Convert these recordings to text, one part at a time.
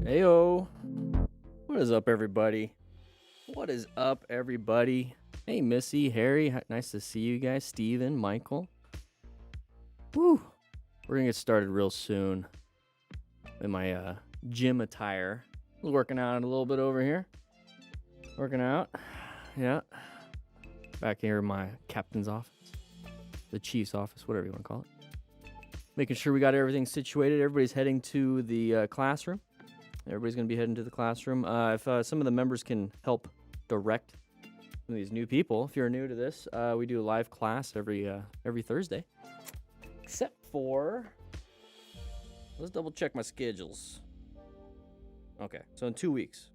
Heyo. What is up, everybody? What is up, everybody? Hey, Missy, Harry, nice to see you guys. Steven, Michael. Woo. We're gonna get started real soon in my gym attire. Working out a little bit over here. Working out. Yeah. Back here in my captain's office. The chief's office, whatever you want to call it. Making sure we got everything situated. Everybody's heading to the classroom. Everybody's going to be heading to the classroom. If some of the members can help direct some of these new people, if you're new to this, we do a live class every Thursday. Except for, let's double check my schedules. Okay, so in 2 weeks.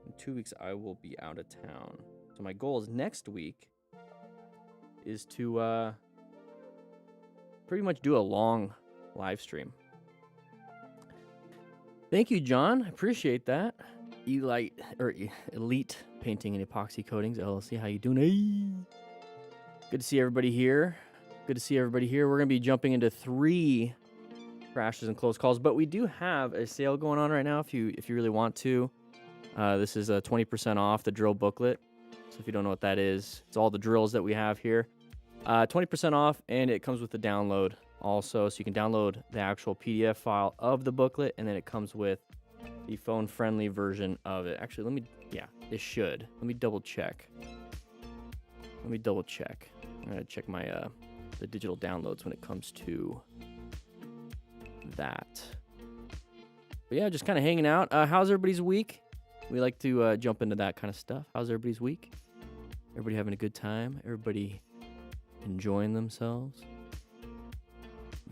In 2 weeks, I will be out of town. So my goal is next week is to pretty much do a long live stream. Thank you, John. I appreciate that. Elite Painting and Epoxy Coatings LLC. How you doing? Hey. Good to see everybody here. Good to see everybody here. We're gonna be jumping into 3 crashes and close calls, but we do have a sale going on right now. If you really want to, this is a 20% off the drill booklet. So if you don't know what that is, it's all the drills that we have here. 20% off, and it comes with the download also, so you can download the actual PDF file of the booklet, and then it comes with the phone-friendly version of it. Actually, it should. Let me double check. I'm gonna check my the digital downloads when it comes to that. But yeah, just kind of hanging out. How's everybody's week? We like to jump into that kind of stuff. How's everybody's week? Everybody having a good time? Everybody enjoying themselves?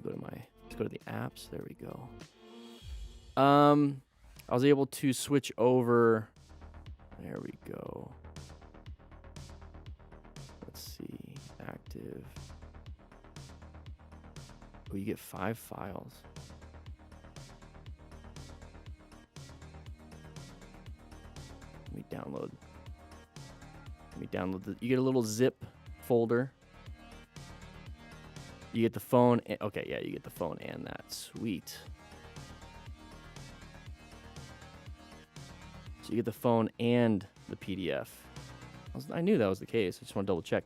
Let's go to the apps. There we go. I was able to switch over. There we go. Let's see. Active. Oh, you get 5 files. Let me download. You get a little zip folder. You get the phone. Okay, yeah, you get the phone and that. Sweet. So you get the phone and the PDF. I knew that was the case. I just want to double check.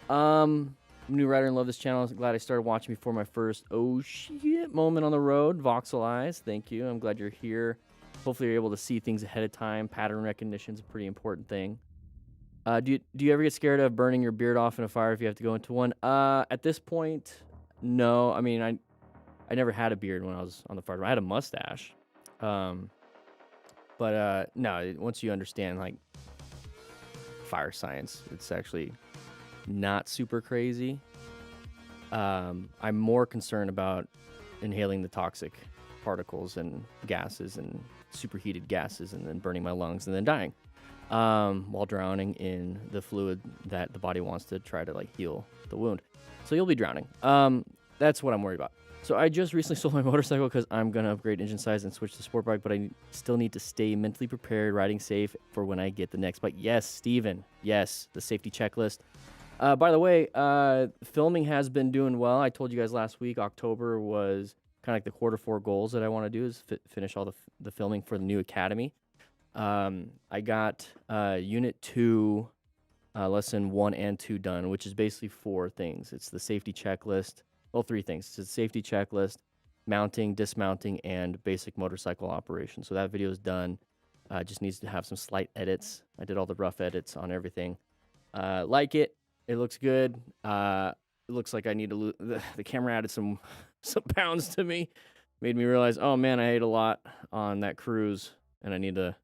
I'm a new writer and love this channel. I'm glad I started watching before my first oh shit moment on the road. Voxel Eyes, thank you. I'm glad you're here. Hopefully you're able to see things ahead of time. Pattern recognition is a pretty important thing. Do you ever get scared of burning your beard off in a fire if you have to go into one? At this point, no. I mean, I never had a beard when I was on the fire. I had a mustache. But no, once you understand like fire science, it's actually not super crazy. I'm more concerned about inhaling the toxic particles and gases and superheated gases and then burning my lungs and then dying. While drowning in the fluid that the body wants to try to like heal the wound. So you'll be drowning. That's what I'm worried about. So I just recently sold my motorcycle because I'm going to upgrade engine size and switch to sport bike, but I still need to stay mentally prepared, riding safe for when I get the next bike. Yes, Steven. Yes, the safety checklist. By the way, filming has been doing well. I told you guys last week, October was kind of like the Q4 goals that I want to do is finish all the filming for the new academy. I got Unit 2, Lesson 1 and 2 done, which is basically 4 things. It's the safety checklist. Well, 3 things. It's the safety checklist, mounting, dismounting, and basic motorcycle operation. So that video is done. Just needs to have some slight edits. I did all the rough edits on everything. Like it. It looks good. It looks like I need to lose. The camera added some pounds to me. Made me realize, oh man, I ate a lot on that cruise, and I need to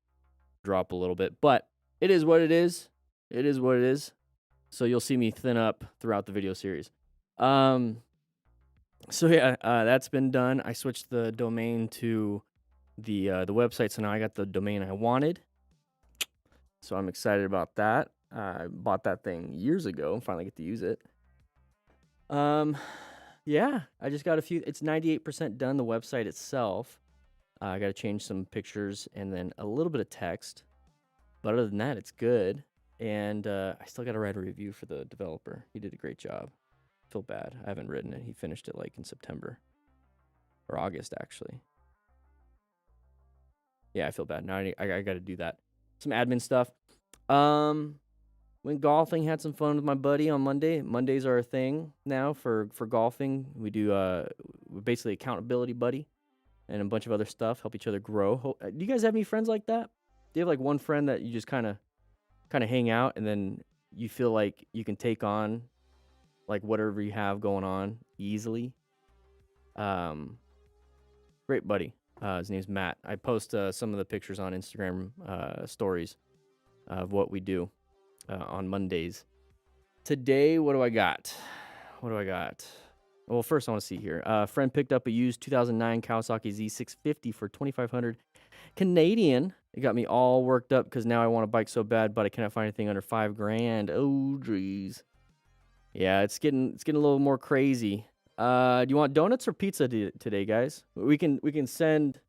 drop a little bit, but it is what it is. It is what it is. So you'll see me thin up throughout the video series. So yeah, that's been done. I switched the domain to the website, so now I got the domain I wanted. So I'm excited about that. I bought that thing years ago and finally get to use it. Yeah, I just got a few. It's 98% done, the website itself. I got to change some pictures and then a little bit of text. But other than that, it's good. And I still got to write a review for the developer. He did a great job. Feel bad. I haven't written it. He finished it like in September or August, actually. Yeah, I feel bad. Now I got to do that. Some admin stuff. Went golfing, had some fun with my buddy on Monday. Mondays are a thing now for golfing. We do we're basically accountability buddy and a bunch of other stuff, help each other grow. Do you guys have any friends like that? Do you have like one friend that you just kind of hang out and then you feel like you can take on like whatever you have going on easily? Great buddy. His name's Matt. I post some of the pictures on Instagram stories of what we do on Mondays. Today, what do I got? Well, first I want to see here. Friend picked up a used 2009 Kawasaki Z650 for $2,500 Canadian. It got me all worked up because now I want a bike so bad, but I cannot find anything under $5,000. Oh, geez. Yeah, it's getting a little more crazy. Do you want donuts or pizza today, guys? We can send.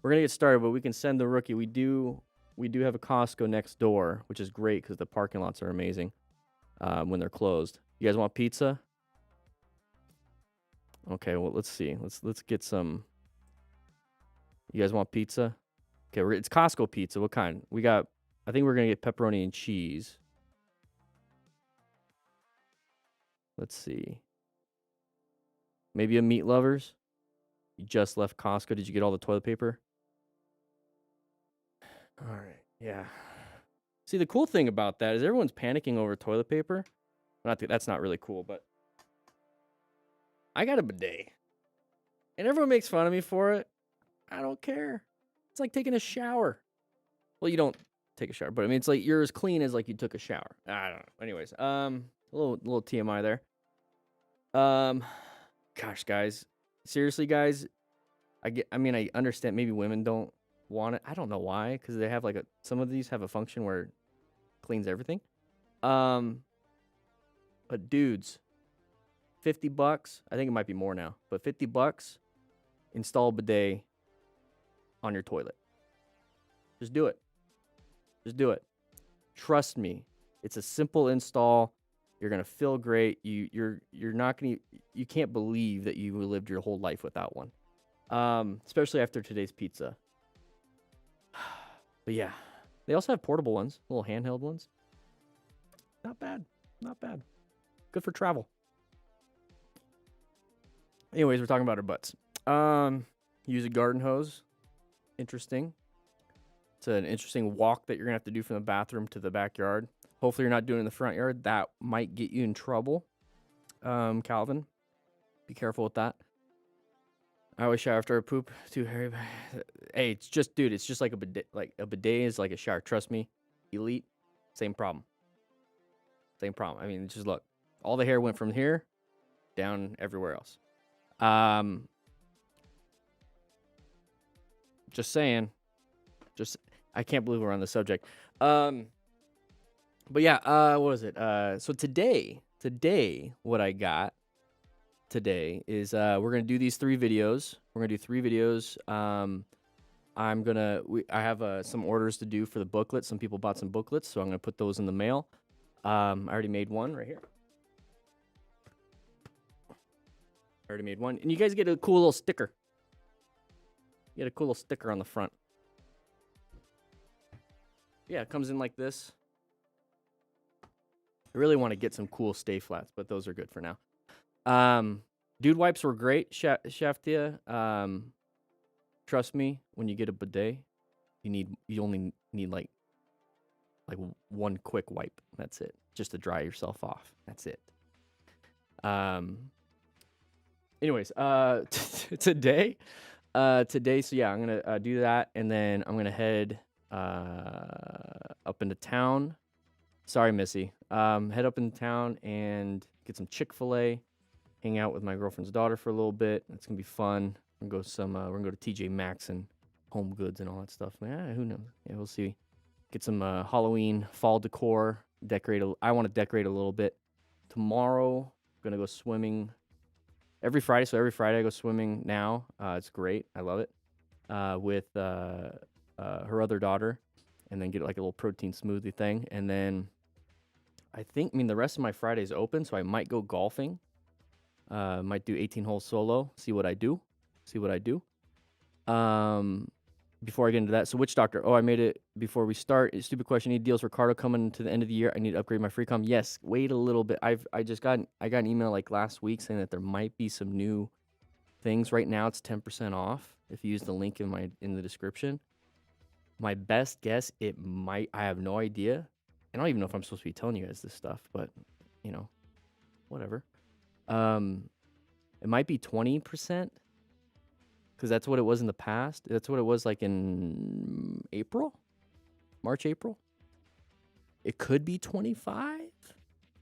We're gonna get started, but we can send the rookie. We do have a Costco next door, which is great because the parking lots are amazing when they're closed. You guys want pizza? Okay, well let's see. Let's get some. You guys want pizza? Okay, it's Costco pizza. What kind? We got. I think we're gonna get pepperoni and cheese. Let's see. Maybe a Meat Lovers. You just left Costco. Did you get all the toilet paper? All right. Yeah. See, the cool thing about that is everyone's panicking over toilet paper. That's not really cool, but I got a bidet. And everyone makes fun of me for it. I don't care. It's like taking a shower. Well, you don't take a shower, but I mean, it's like you're as clean as like you took a shower. I don't know. Anyways, a little TMI there. Gosh, guys. Seriously, guys. I mean, I understand maybe women don't want it. I don't know why, because they have like some of these have a function where it cleans everything. But dudes, $50. I think it might be more now, but $50. Install a bidet on your toilet. Just do it. Trust me, it's a simple install. You're gonna feel great. You're not gonna. You can't believe that you lived your whole life without one. Especially after today's pizza. But yeah, they also have portable ones, little handheld ones. Not bad. Good for travel. Anyways, we're talking about our butts. Use a garden hose. Interesting. It's an interesting walk that you're gonna have to do from the bathroom to the backyard. Hopefully, you're not doing it in the front yard. That might get you in trouble. Calvin, be careful with that. I always shower after I poop. Too hairy. Hey, it's just like a bidet. Like a bidet is like a shower. Trust me. Elite, same problem. I mean, just look. All the hair went from here down everywhere else. Just saying. I can't believe we're on the subject. But yeah, what was it? So today, what I got today is we're gonna do these 3 videos. We're gonna do 3 videos. I have some orders to do for the booklet. Some people bought some booklets, so I'm gonna put those in the mail. I already made one right here. And you guys get a cool little sticker. You get a cool little sticker on the front. Yeah, it comes in like this. I really want to get some cool stay flats, but those are good for now. Dude wipes were great, Shaftia. Trust me, when you get a bidet, you only need like one quick wipe. That's it. Just to dry yourself off. That's it. Anyways, today, so yeah, I'm gonna do that, and then I'm gonna head up into town. Sorry, Missy. Head up into town and get some Chick-fil-A. Hang out with my girlfriend's daughter for a little bit. It's gonna be fun. We're gonna go to TJ Maxx and Home Goods and all that stuff. Who knows? Yeah, we'll see. Get some Halloween fall decor. I want to decorate a little bit. Tomorrow, I'm gonna go swimming. Every Friday, so every Friday I go swimming now. It's great. I love it. With her other daughter, and then get like a little protein smoothie thing. And then the rest of my Friday is open, so I might go golfing. Might do 18-hole solo. See what I do. before I get into that, so which doctor? Oh, I made it before we start. Stupid question. Need deals for Cardo coming to the end of the year. I need to upgrade my free com. Yes, wait a little bit. I got an email like last week saying that there might be some new things. Right now it's 10% off if you use the link in the description. My best guess, it might, I have no idea. I don't even know if I'm supposed to be telling you guys this stuff, but you know, whatever. It might be 20%. Because that's what it was in the past. That's what it was like in March, April. It could be 25,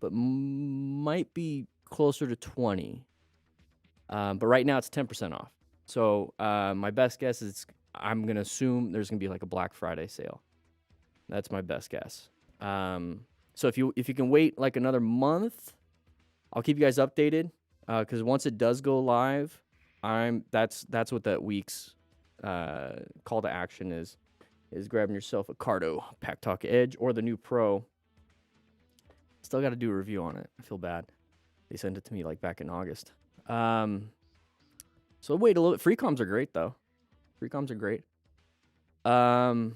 but might be closer to 20. But right now it's 10% off. So my best guess is I'm going to assume there's going to be like a Black Friday sale. That's my best guess. So if you can wait like another month, I'll keep you guys updated. Because once it does go live, that's what that week's call to action is grabbing yourself a Cardo Pack Talk Edge or the new Pro. Still got to do a review on it. I feel bad. They sent it to me like back in August. So wait a little bit. Free comms are great though. Free comms are great. So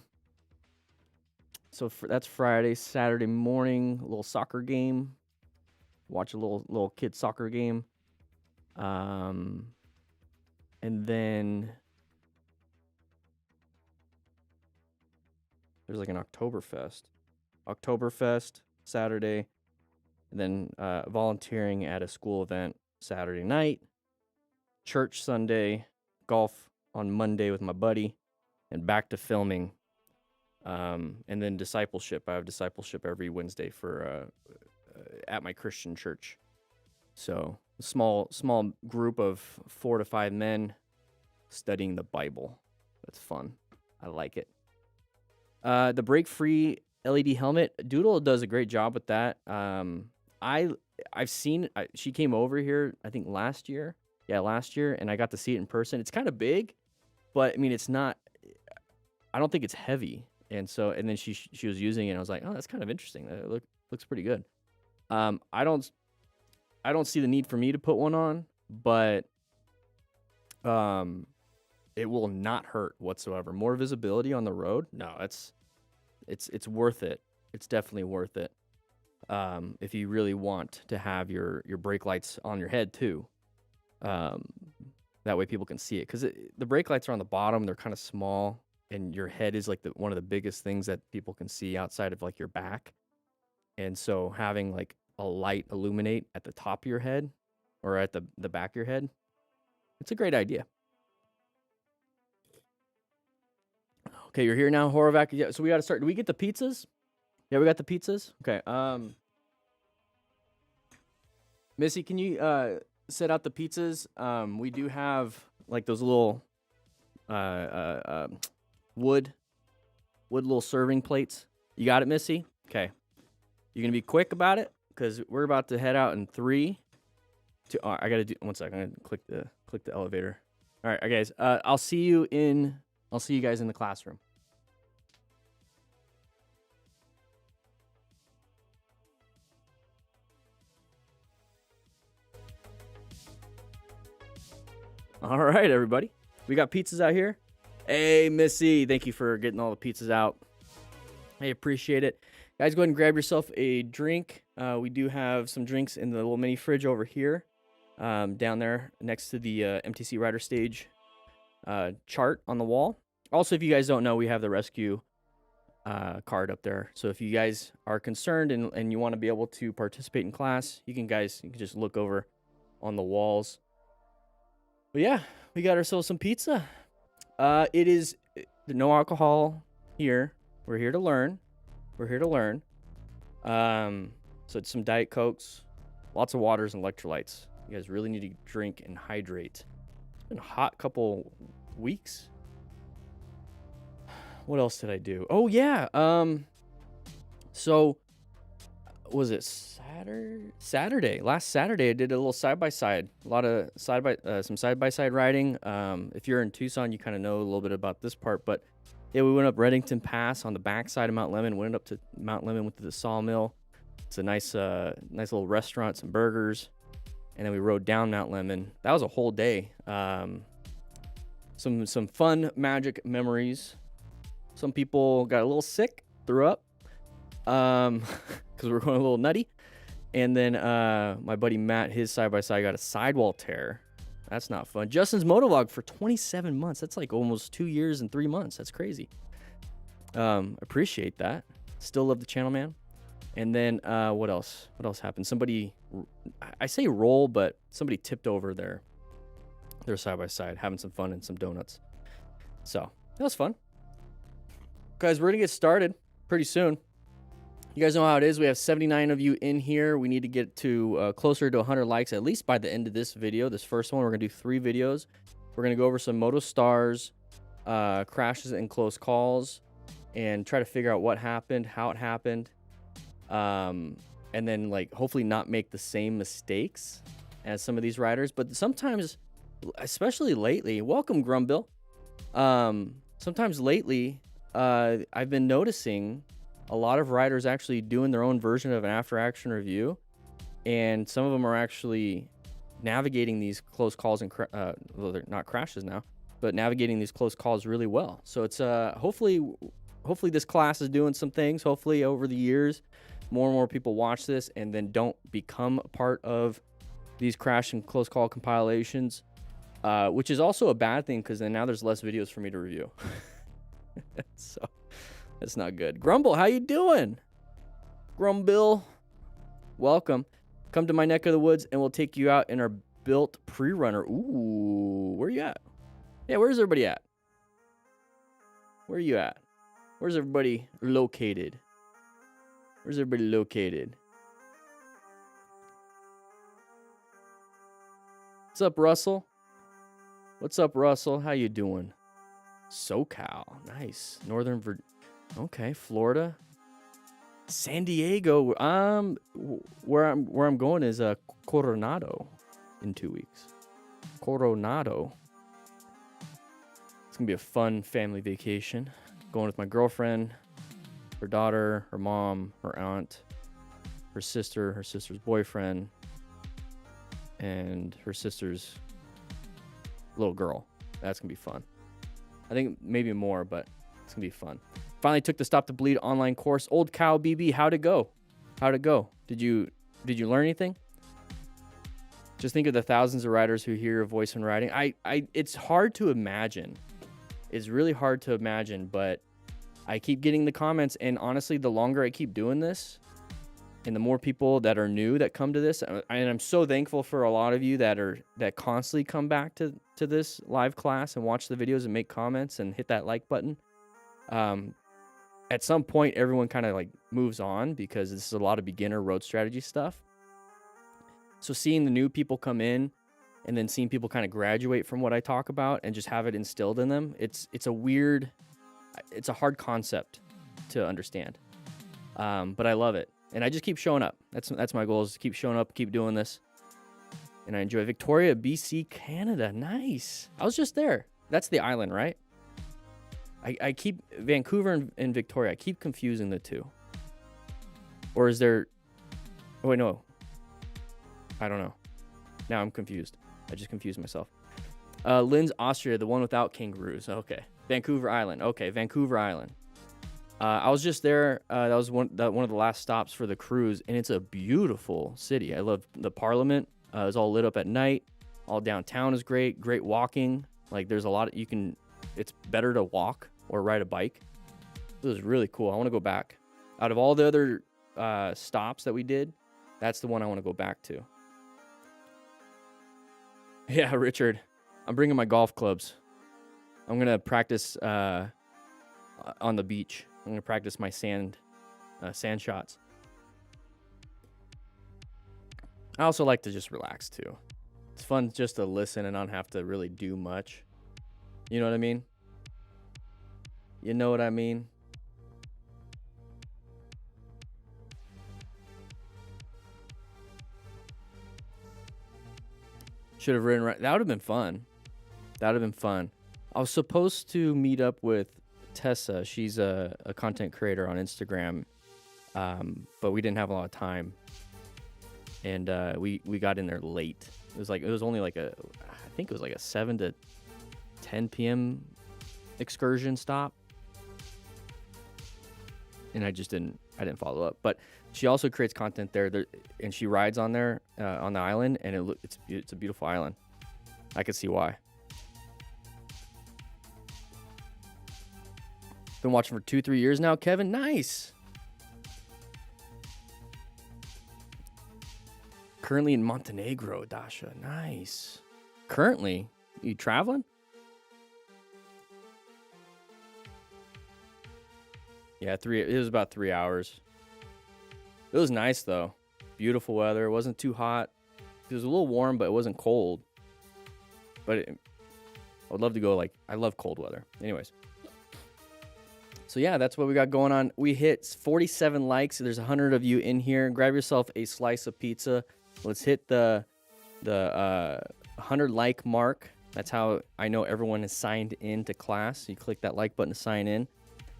that's Friday. Saturday morning, a little soccer game. Watch a little kid soccer game. And then there's like an Oktoberfest Saturday, and then volunteering at a school event Saturday night, church Sunday, golf on Monday with my buddy, and back to filming. And then discipleship. I have discipleship every Wednesday for at my Christian church. So small group of 4 to 5 men studying the Bible. That's fun. I like it. The break-free LED helmet, Doodle does a great job with that. I've seen she came over here I think last year, and I got to see it in person. It's kind of big, but I mean it's not. I don't think it's heavy, and then she was using it. And I was like, oh, that's kind of interesting. That looks pretty good. I don't see the need for me to put one on, but it will not hurt whatsoever. More visibility on the road? No, it's worth it. It's definitely worth it. If you really want to have your brake lights on your head too. That way people can see it. Because the brake lights are on the bottom. They're kind of small. And your head is like one of the biggest things that people can see outside of like your back. And so having like a light illuminate at the top of your head or at the back of your head, it's a great idea. Okay, you're here now, Horovac. Yeah, so we got to start. Do we get the pizzas? Yeah, we got the pizzas. Okay. Missy, can you set out the pizzas? We do have like those little wood little serving plates. You got it, Missy? Okay. You're gonna be quick about it because we're about to head out in 3, 2. I gotta do 1 second. I'm gonna click the elevator. All right, guys. I'll see you guys in the classroom. All right, everybody. We got pizzas out here. Hey, Missy. Thank you for getting all the pizzas out. I appreciate it. Guys, go ahead and grab yourself a drink. We do have some drinks in the little mini fridge over here. Down there next to the MTC Rider stage chart on the wall. Also, if you guys don't know, we have the rescue card up there. So if you guys are concerned and you want to be able to participate in class, you can just look over on the walls. But yeah, we got ourselves some pizza. It is no alcohol here. We're here to learn. So it's some Diet Cokes, lots of waters and electrolytes. You guys really need to drink and hydrate. It's been a hot couple weeks. What else did I do? Oh yeah. So was it Saturday? Last Saturday I did a little side-by-side. A lot of some side-by-side riding. If you're in Tucson, you kind of know a little bit about this part, but yeah, we went up Reddington Pass on the backside of Mount Lemmon, went up to Mount Lemmon, went to the sawmill. It's a nice little restaurant, some burgers. And then we rode down Mount Lemmon. That was a whole day. some fun magic memories. Some people got a little sick, threw up, because we're going a little nutty. And then my buddy Matt, his side-by-side got a sidewall tear. That's not fun. Justin's motovlog for 27 months. That's like almost 2 years and 3 months. That's crazy. Appreciate that. Still love the channel, man. And then what else? What else happened? Somebody, I say roll, but somebody tipped over their side-by-side, having some fun and some donuts. So that was fun. Guys, we're going to get started pretty soon. You guys know how it is. We have 79 of you in here. We need to get to closer to 100 likes, at least by the end of this video. This first one, we're going to do 3 videos. We're going to go over some Moto Stars, crashes and close calls, and try to figure out what happened, how it happened, and then like hopefully not make the same mistakes as some of these riders. But sometimes, especially lately, welcome Grumbill. Sometimes lately, I've been noticing a lot of riders actually doing their own version of an after-action review, and some of them are actually navigating these close calls and well, they're not crashes now, but navigating these close calls really well. So it's hopefully this class is doing some things. Hopefully over the years, more and more people watch this and then don't become a part of these crash and close call compilations, which is also a bad thing because then now there's less videos for me to review. So that's not good. Grumble, how you doing? Grumbill, welcome. Come to my neck of the woods and we'll take you out in our built pre-runner. Ooh, where you at? Yeah, where's everybody at? Where are you at? Where's everybody located? Where's everybody located? What's up, Russell? What's up, Russell? How you doing? SoCal, nice. Northern Virginia. Okay, Florida, San Diego. Where I'm going is Coronado in 2 weeks. Coronado. It's gonna be a fun family vacation. Going with my girlfriend, her daughter, her mom, her aunt, her sister's boyfriend, and her sister's little girl. That's gonna be fun. I think maybe more, but it's gonna be fun. Finally took the Stop the Bleed online course. Old Cow BB, how'd it go? How'd it go? Did you learn anything? Just think of the thousands of riders who hear your voice when riding. It's hard to imagine. It's really hard to imagine, but I keep getting the comments, and honestly, the longer I keep doing this, and the more people that are new that come to this, and I'm so thankful for a lot of you that constantly come back to this live class and watch the videos and make comments and hit that like button. At some point, everyone kind of like moves on because this is a lot of beginner road strategy stuff. So seeing the new people come in and then seeing people kind of graduate from what I talk about and just have it instilled in them, it's a hard concept to understand. But I love it. And I just keep showing up. That's my goal, is to keep showing up, keep doing this. And I enjoy Victoria, BC, Canada. Nice. I was just there. That's the island, right? I keep Vancouver and Victoria. I keep confusing the two. Or is there... Oh, wait, no. I don't know. Now I'm confused. I just confused myself. Linz, Austria, the one without kangaroos. Okay. Vancouver Island. Okay, Vancouver Island. I was just there. That was one of the last stops for the cruise, and it's a beautiful city. I love the Parliament. It's all lit up at night. All downtown is great. Great walking. Like, there's a lot of... It's better to walk or ride a bike. It was really cool. I want to go back. Out of all the other stops that we did, that's the one I want to go back to. Yeah, Richard. I'm bringing my golf clubs. I'm going to practice on the beach. I'm going to practice my sand shots. I also like to just relax too. It's fun just to listen and not have to really do much. You know what I mean? You know what I mean? Should have ridden right. That would have been fun. That would have been fun. I was supposed to meet up with Tessa. She's a content creator on Instagram, but we didn't have a lot of time, and we got in there late. It was only like I think it was like a 7 to 10 p.m. excursion stop. And I didn't follow up. But she also creates content there, and she rides on there on the island, and it's a beautiful island. I could see why. Been watching for 2-3 years now, Kevin. Nice. Currently in Montenegro, Dasha. Nice. Currently, you traveling? Yeah, it was about 3 hours. It was nice though. Beautiful weather. It wasn't too hot. It was a little warm, but it wasn't cold. But I would love to go. I love cold weather. Anyways. So yeah, that's what we got going on. We hit 47 likes. There's 100 of you in here. Grab yourself a slice of pizza. Let's hit the 100 like mark. That's how I know everyone is signed into class. You click that like button to sign in,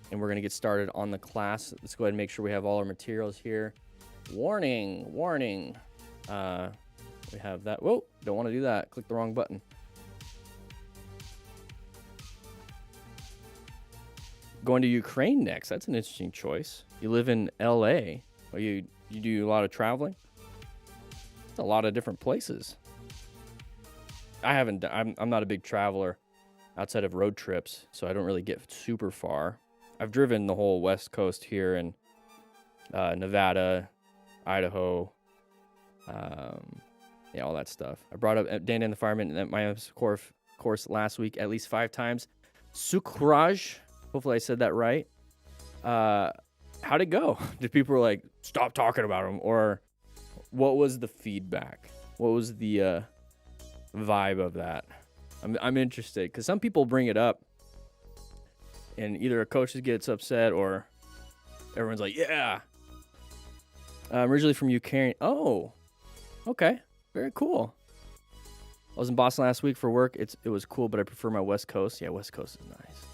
and we're gonna get started on the class. Let's go ahead and make sure we have all our materials here. Warning. We have that. Whoa, don't want to do that. Click the wrong button. Going to Ukraine next. That's an interesting choice. You live in LA. Or you do a lot of traveling. It's a lot of different places. I'm not a big traveler outside of road trips, so I don't really get super far. I've driven the whole West Coast here in Nevada, Idaho, all that stuff. I brought up DanDanTheFireman at my course last week at least 5 times. Sukraj. Hopefully I said that right. How'd it go? Did people like, stop talking about him? Or what was the feedback? What was the vibe of that? I'm interested because some people bring it up and either a coach gets upset or everyone's like, yeah. I'm originally from Ukraine. Oh, okay. Very cool. I was in Boston last week for work. It was cool, but I prefer my West Coast. Yeah, West Coast is nice.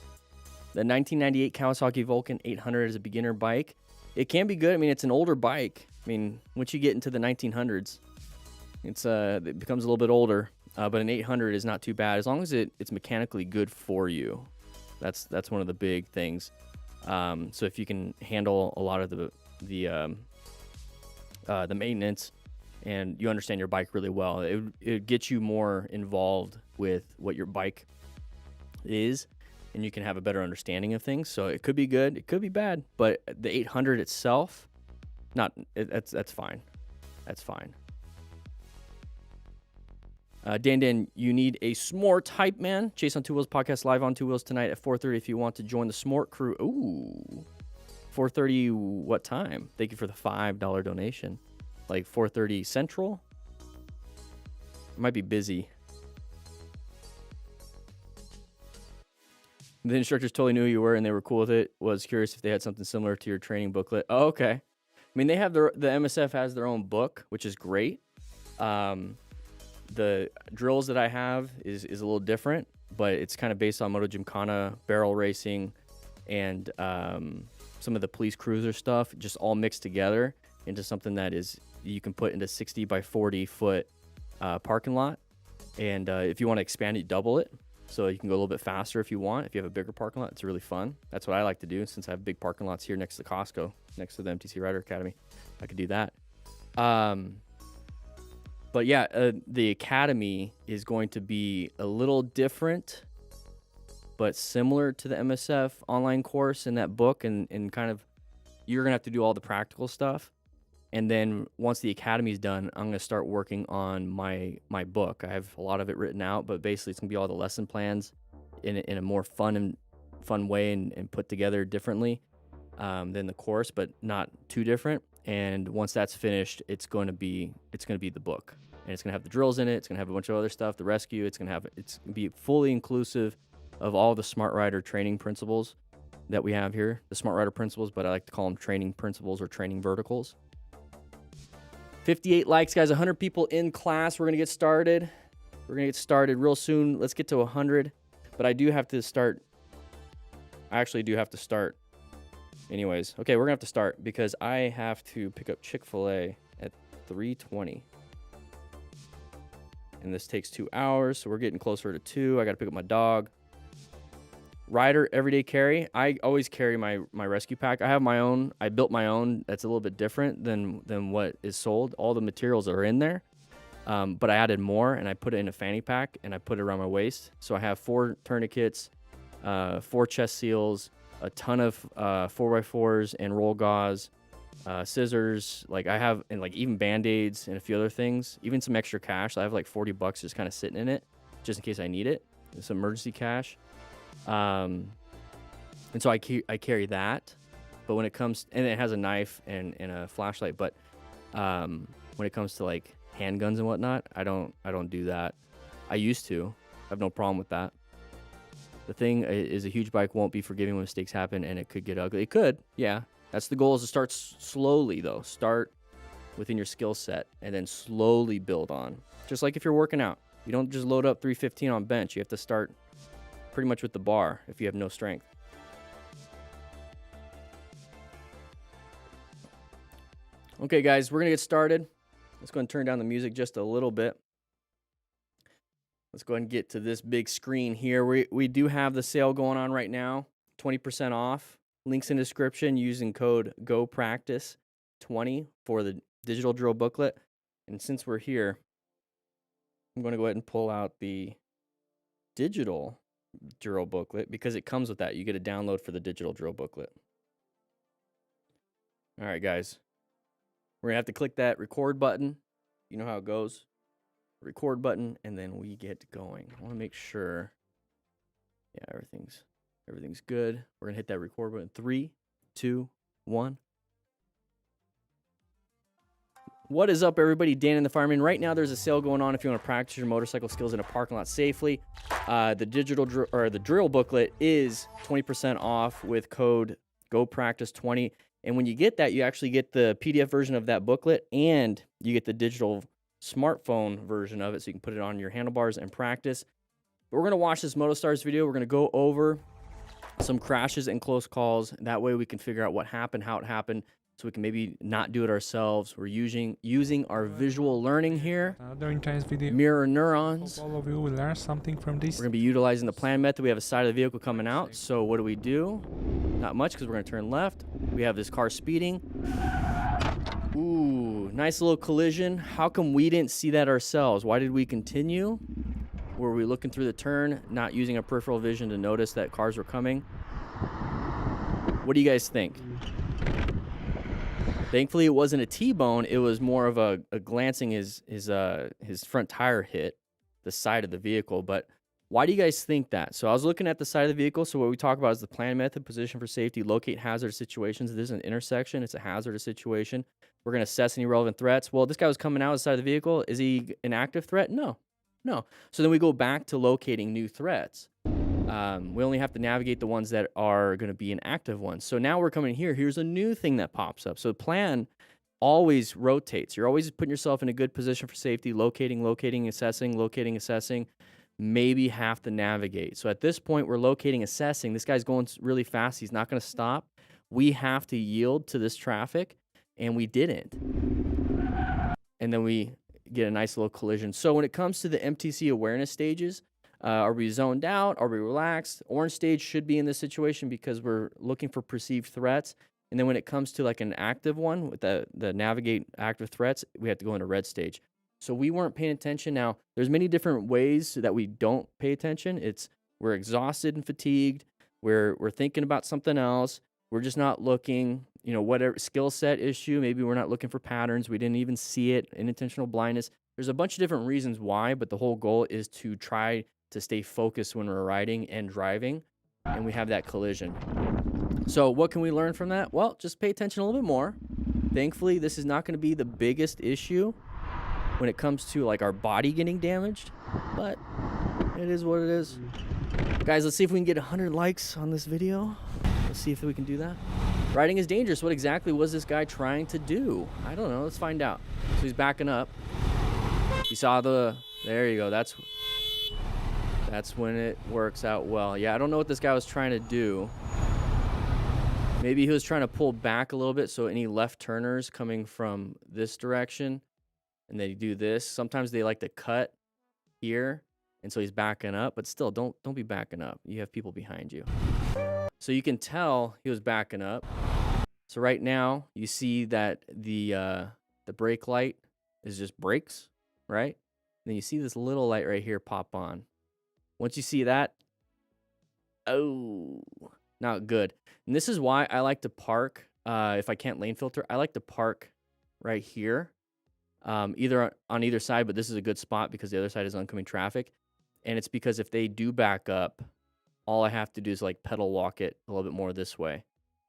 The 1998 Kawasaki Vulcan 800 is a beginner bike. It can be good. I mean, it's an older bike. I mean, once you get into the 1900s, it becomes a little bit older. But an 800 is not too bad as long as it's mechanically good for you. That's one of the big things. So if you can handle a lot of the maintenance and you understand your bike really well, it gets you more involved with what your bike is. And you can have a better understanding of things. So it could be good, it could be bad, but the 800 itself, that's fine. That's fine. Dan, you need a Smort hype man. Chase on Two Wheels podcast live on Two Wheels tonight at 4:30 if you want to join the Smort crew. Ooh, 4:30 what time? Thank you for the $5 donation. Like 4:30 Central? I might be busy. The instructors totally knew who you were and they were cool with it. Was curious if they had something similar to your training booklet. Oh, okay. I mean, they have the MSF has their own book, which is great. The drills that I have is a little different, but it's kind of based on Moto Gymkhana, barrel racing, and some of the police cruiser stuff, just all mixed together into something that you can put into 60 by 40 foot parking lot. And if you want to expand it, double it. So you can go a little bit faster if you want. If you have a bigger parking lot, it's really fun. That's what I like to do since I have big parking lots here next to Costco, next to the MTC Rider Academy. I could do that. But yeah, the Academy is going to be a little different, but similar to the MSF online course in that book. And kind of, you're going to have to do all the practical stuff. And then once the Academy is done, I'm going to start working on my book. I have a lot of it written out, but basically it's going to be all the lesson plans in a more fun way and put together differently than the course, but not too different. And once that's finished, it's going to be the book, and it's going to have the drills in it. It's going to have a bunch of other stuff, the rescue. It's going to be fully inclusive of all the Smart Rider training principles that we have here, the Smart Rider principles, but I like to call them training principles or training verticals. 58 likes, guys. 100 people in class. We're going to get started. We're going to get started real soon. Let's get to 100. But I do have to start. I actually do have to start. Anyways, okay, we're going to have to start because I have to pick up Chick-fil-A at 3:20. And this takes 2 hours, so we're getting closer to 2. I got to pick up my dog. Rider everyday carry. I always carry my rescue pack. I have my own. I built my own. That's a little bit different than what is sold. All the materials are in there, but I added more and I put it in a fanny pack and I put it around my waist. So I have 4 tourniquets, 4 chest seals, a ton of 4x4s and roll gauze, scissors. Like I have, and like even band-aids and a few other things. Even some extra cash. I have like $40 just kind of sitting in it, just in case I need it. Some emergency cash. And so I carry that, but when it comes, and it has a knife and a flashlight, but when it comes to like handguns and whatnot, I don't do that. I used to. I have no problem with that. The thing is, a huge bike won't be forgiving when mistakes happen, and it could get ugly. It could, yeah. That's the goal, is to start slowly though. Start within your skill set and then slowly build on. Just like if you're working out, you don't just load up 315 on bench. You have to start pretty much with the bar if you have no strength. Okay, guys, we're gonna get started. Let's go ahead and turn down the music just a little bit. Let's go ahead and get to this big screen here. We do have the sale going on right now, 20% off. Links in the description, using code GOPRACTICE20 for the digital drill booklet. And since we're here, I'm going to go ahead and pull out the digital drill booklet because it comes with that. You get a download for the digital drill booklet. All right, guys. We're going to have to click that record button. You know how it goes. Record button, and then we get going. I want to make sure, yeah, everything's good. We're going to hit that record button. 3, 2, 1. What is up, everybody? Dan and the Fireman. Right now, there's a sale going on if you want to practice your motorcycle skills in a parking lot safely. The digital the drill booklet is 20% off with code GOPRACTICE20. And when you get that, you actually get the PDF version of that booklet, and you get the digital smartphone version of it, so you can put it on your handlebars and practice. But we're going to watch this MotoStars video. We're going to go over some crashes and close calls. That way we can figure out what happened, how it happened, so we can maybe not do it ourselves. We're using our visual learning here. Another intense video. Mirror neurons. Hope all of you will learn something from this. We're going to be utilizing the plan method. We have a side of the vehicle coming out. So what do? Not much, because we're going to turn left. We have this car speeding. Ooh, nice little collision. How come we didn't see that ourselves? Why did we continue? Were we looking through the turn, not using our peripheral vision to notice that cars were coming? What do you guys think? Thankfully, it wasn't a T-bone. It was more of a glancing his front tire hit the side of the vehicle. But why do you guys think that? So I was looking at the side of the vehicle. So what we talk about is the plan method, position for safety, locate hazardous situations. This is an intersection. It's a hazardous situation. We're going to assess any relevant threats. Well, this guy was coming out of the side of the vehicle. Is he an active threat? No. So then we go back to locating new threats. We only have to navigate the ones that are going to be an active one. So now we're coming here. Here's a new thing that pops up. So the plan always rotates. You're always putting yourself in a good position for safety, locating, assessing, maybe have to navigate. So at this point, we're locating, assessing. This guy's going really fast. He's not going to stop. We have to yield to this traffic, and we didn't. And then we get a nice little collision. So when it comes to the MTC awareness stages, are we zoned out? Are we relaxed? Orange stage should be in this situation because we're looking for perceived threats. And then when it comes to like an active one with the navigate active threats, we have to go into red stage. So we weren't paying attention. Now, there's many different ways that we don't pay attention. We're exhausted and fatigued. We're thinking about something else. We're just not looking, whatever skill set issue. Maybe we're not looking for patterns. We didn't even see it. Unintentional blindness. There's a bunch of different reasons why, but the whole goal is to try to stay focused when we're riding and driving, and we have that collision. So what can we learn from that? Well, just pay attention a little bit more. Thankfully, this is not going to be the biggest issue when it comes to like our body getting damaged, but it is what it is. Guys, let's see if we can get 100 likes on this video. Let's see if we can do that. Riding is dangerous. What exactly was this guy trying to do? I don't know. Let's find out. So he's backing up. You saw there you go. That's when it works out well. Yeah, I don't know what this guy was trying to do. Maybe he was trying to pull back a little bit so any left turners coming from this direction, and they do this. Sometimes they like to cut here and so he's backing up. But still, don't be backing up. You have people behind you, so you can tell he was backing up. So right now you see that the brake light is just brakes, right? Then you see this little light right here pop on. Once you see that, oh, not good. And this is why I like to park. If I can't lane filter, I like to park right here, either on either side. But this is a good spot because the other side is oncoming traffic. And it's because if they do back up, all I have to do is like pedal walk it a little bit more this way,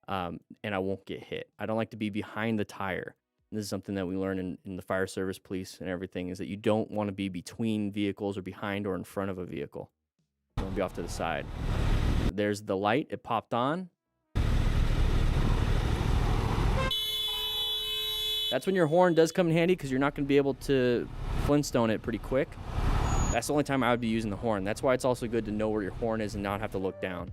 and I won't get hit. I don't like to be behind the tire. And this is something that we learn in the fire service, police, and everything, is that you don't want to be between vehicles or behind or in front of a vehicle. You want to be off to the side. There's the light. It popped on. That's when your horn does come in handy because you're not going to be able to Flintstone it pretty quick. That's the only time I would be using the horn. That's why it's also good to know where your horn is and not have to look down.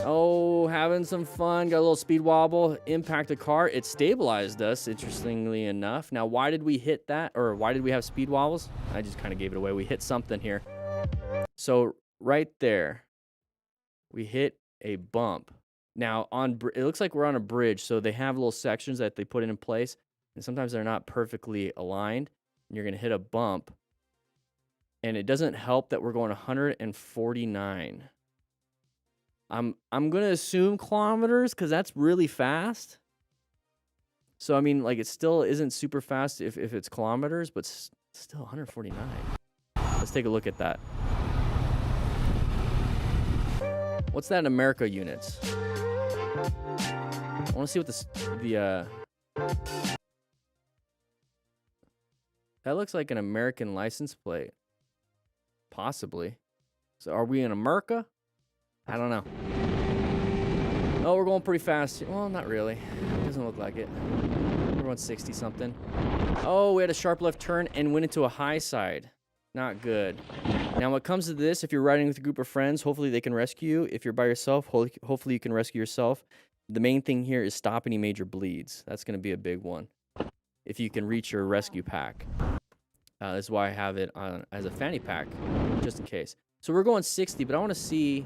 Oh, having some fun. Got a little speed wobble. Impacted car. It stabilized us, interestingly enough. Now, why did we hit that? Or why did we have speed wobbles? I just kind of gave it away. We hit something here. So right there, we hit a bump. Now, it looks like we're on a bridge, so they have little sections that they put in place, and sometimes they're not perfectly aligned, and you're going to hit a bump. And it doesn't help that we're going 149. I'm going to assume kilometers because that's really fast. So, I mean, like, it still isn't super fast if it's kilometers, but still 149. Let's take a look at that. What's that in America units? I want to see what that looks like an American license plate. Possibly. So are we in America? I don't know. Oh, we're going pretty fast. Well, not really. It doesn't look like it. We're going 60 something. Oh, we had a sharp left turn and went into a high side. Not good. Now, when it comes to this, if you're riding with a group of friends, hopefully they can rescue you. If you're by yourself, hopefully you can rescue yourself. The main thing here is stop any major bleeds. That's going to be a big one. If you can reach your rescue pack. This is why I have it on as a fanny pack, just in case. So we're going 60, but I want to see.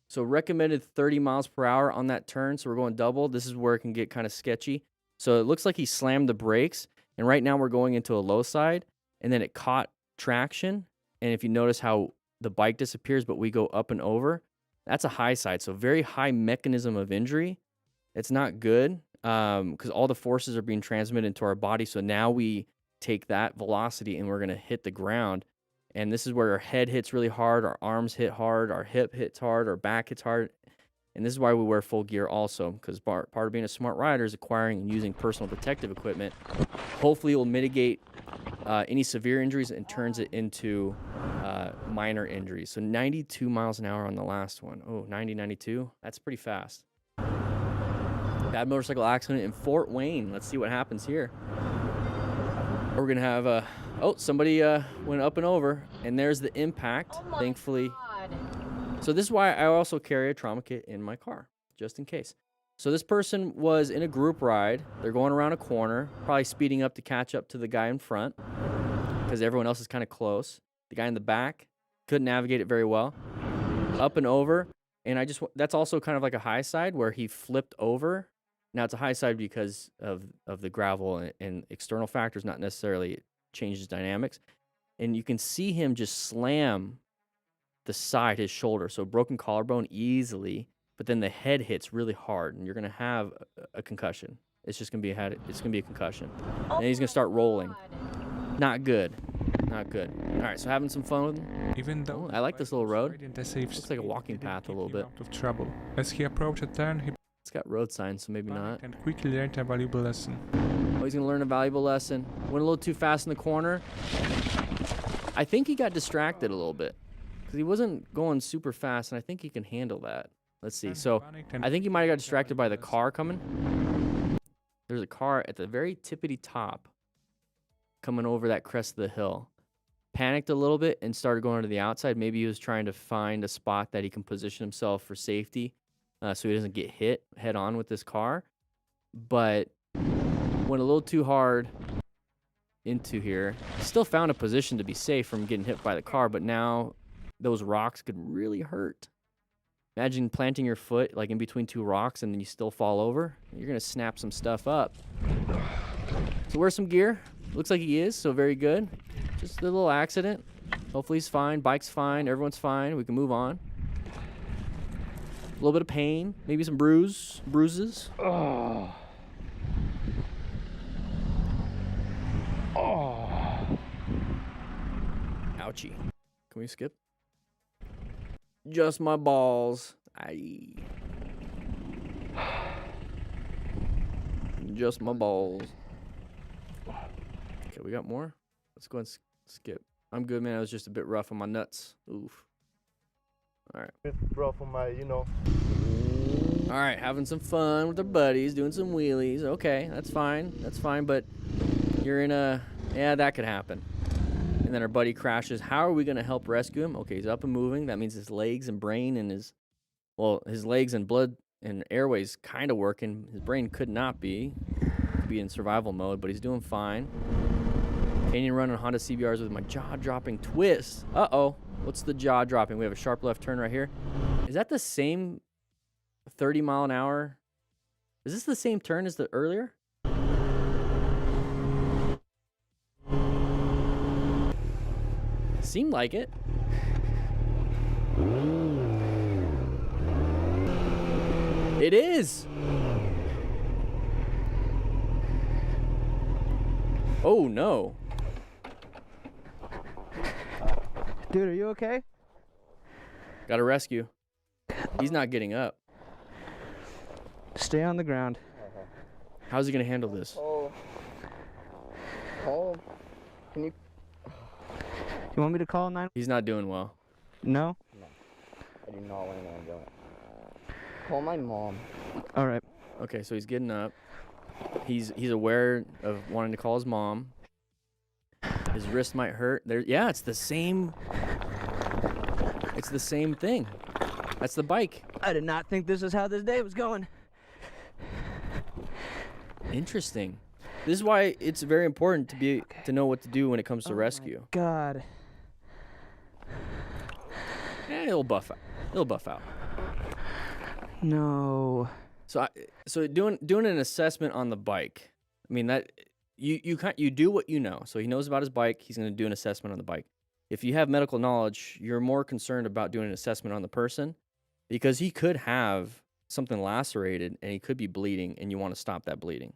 So recommended 30 miles per hour on that turn. So we're going double. This is where it can get kind of sketchy. So it looks like he slammed the brakes. And right now we're going into a low side. And then it caught traction. And if you notice how the bike disappears, but we go up and over, that's a high side. So very high mechanism of injury. It's not good. Because all the forces are being transmitted into our body. So now we take that velocity and we're going to hit the ground. And this is where our head hits really hard, our arms hit hard, our hip hits hard, our back hits hard. And this is why we wear full gear also, because part of being a smart rider is acquiring and using personal protective equipment. Hopefully it will mitigate any severe injuries and turns it into minor injuries. So 92 miles an hour on the last one. Oh, 90, 92. That's pretty fast. Bad motorcycle accident in Fort Wayne. Let's see what happens here. We're going to have somebody went up and over, and there's the impact, thankfully. God. So this is why I also carry a trauma kit in my car, just in case. So this person was in a group ride. They're going around a corner, probably speeding up to catch up to the guy in front, because everyone else is kind of close. The guy in the back couldn't navigate it very well. Up and over, and that's also kind of like a high side where he flipped over. Now, it's a high side because of the gravel and external factors, not necessarily changes dynamics. And you can see him just slam the side, his shoulder. So broken collarbone easily, but then the head hits really hard, and you're going to have a concussion. It's just going to be a concussion. And he's going to start rolling. Not good. Not good. All right, so having some fun with him. Even though I like this little road. Looks like a walking path a little bit. Out of trouble. As he approached a turn, he It's got road signs, so maybe not. And quickly learned a valuable lesson. Oh, he's going to learn a valuable lesson. Went a little too fast in the corner. I think he got distracted a little bit because he wasn't going super fast, and I think he can handle that. Let's see. So I think he might have got distracted by the car coming. There's a car at the very tippity top coming over that crest of the hill. Panicked a little bit and started going to the outside. Maybe he was trying to find a spot that he can position himself for safety. So he doesn't get hit head on with this car, but went a little too hard into here. Still found a position to be safe from getting hit by the car, but now those rocks could really hurt. Imagine planting your foot like in between two rocks and then you still fall over. You're gonna snap some stuff up. So wear some gear. Looks like he is, so very good. Just a little accident. Hopefully he's fine. Bike's fine. Everyone's fine. We can move on. A little bit of pain. Maybe some bruises. Oh. Oh. Ouchie. Can we skip? Just my balls. Aye. Just my balls. Okay, we got more. Let's go and skip. I'm good, man. I was just a bit rough on my nuts. Oof. All right. Rough on my, you know. All right, having some fun with our buddies, doing some wheelies. Okay, that's fine. That's fine, but you're in a... Yeah, that could happen. And then our buddy crashes. How are we going to help rescue him? Okay, he's up and moving. That means his legs and brain and his... Well, his legs and blood and airways kind of working. His brain could not be. Could be in survival mode, but he's doing fine. Canyon run on Honda CBRs with my jaw-dropping twist. Uh-oh. What's the jaw-dropping? We have a sharp left turn right here. Is that the same 30 mile an hour? Is this the same turn as the earlier? Seemed like it. It is. Oh no. Dude, are you okay? Got to rescue. He's not getting up. Stay on the ground. How's he going to handle this? Oh. Can you... You want me to call 9? He's not doing well. No? No. I do not want anyone to do it. Call my mom. All right. Okay, so he's getting up. He's aware of wanting to call his mom. His wrist might hurt. Yeah, it's the same. It's the same thing. That's the bike. I did not think this is how this day was going. Interesting. This is why it's very important to know what to do when it comes to rescue. God. It'll buff out. It'll buff out. No. So doing an assessment on the bike. I mean that you do what you know. So he knows about his bike. He's going to do an assessment on the bike. If you have medical knowledge, you're more concerned about doing an assessment on the person because he could have something lacerated and he could be bleeding, and you want to stop that bleeding.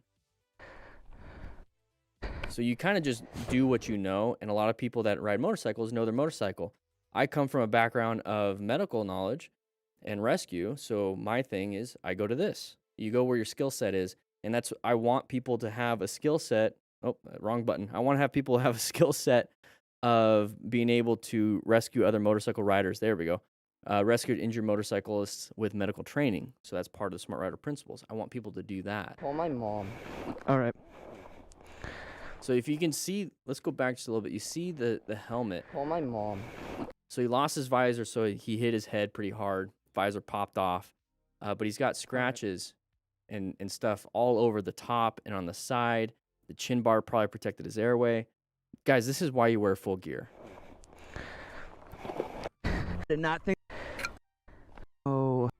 So you kind of just do what you know, and a lot of people that ride motorcycles know their motorcycle. I come from a background of medical knowledge and rescue, so my thing is I go to this. You go where your skill set is, and that's I want people to have a skill set. Oh, wrong button. I want to have people have a skill set of being able to rescue other motorcycle riders. There we go. Rescued injured motorcyclists with medical training. So that's part of the Smart Rider principles. I want people to do that. Call my mom. All right. So if you can see, let's go back just a little bit. You see the helmet. Call my mom. So he lost his visor, so he hit his head pretty hard. Visor popped off. But he's got scratches and stuff all over the top and on the side. The chin bar probably protected his airway. Guys, this is why you wear full gear. Did not think... Oh. All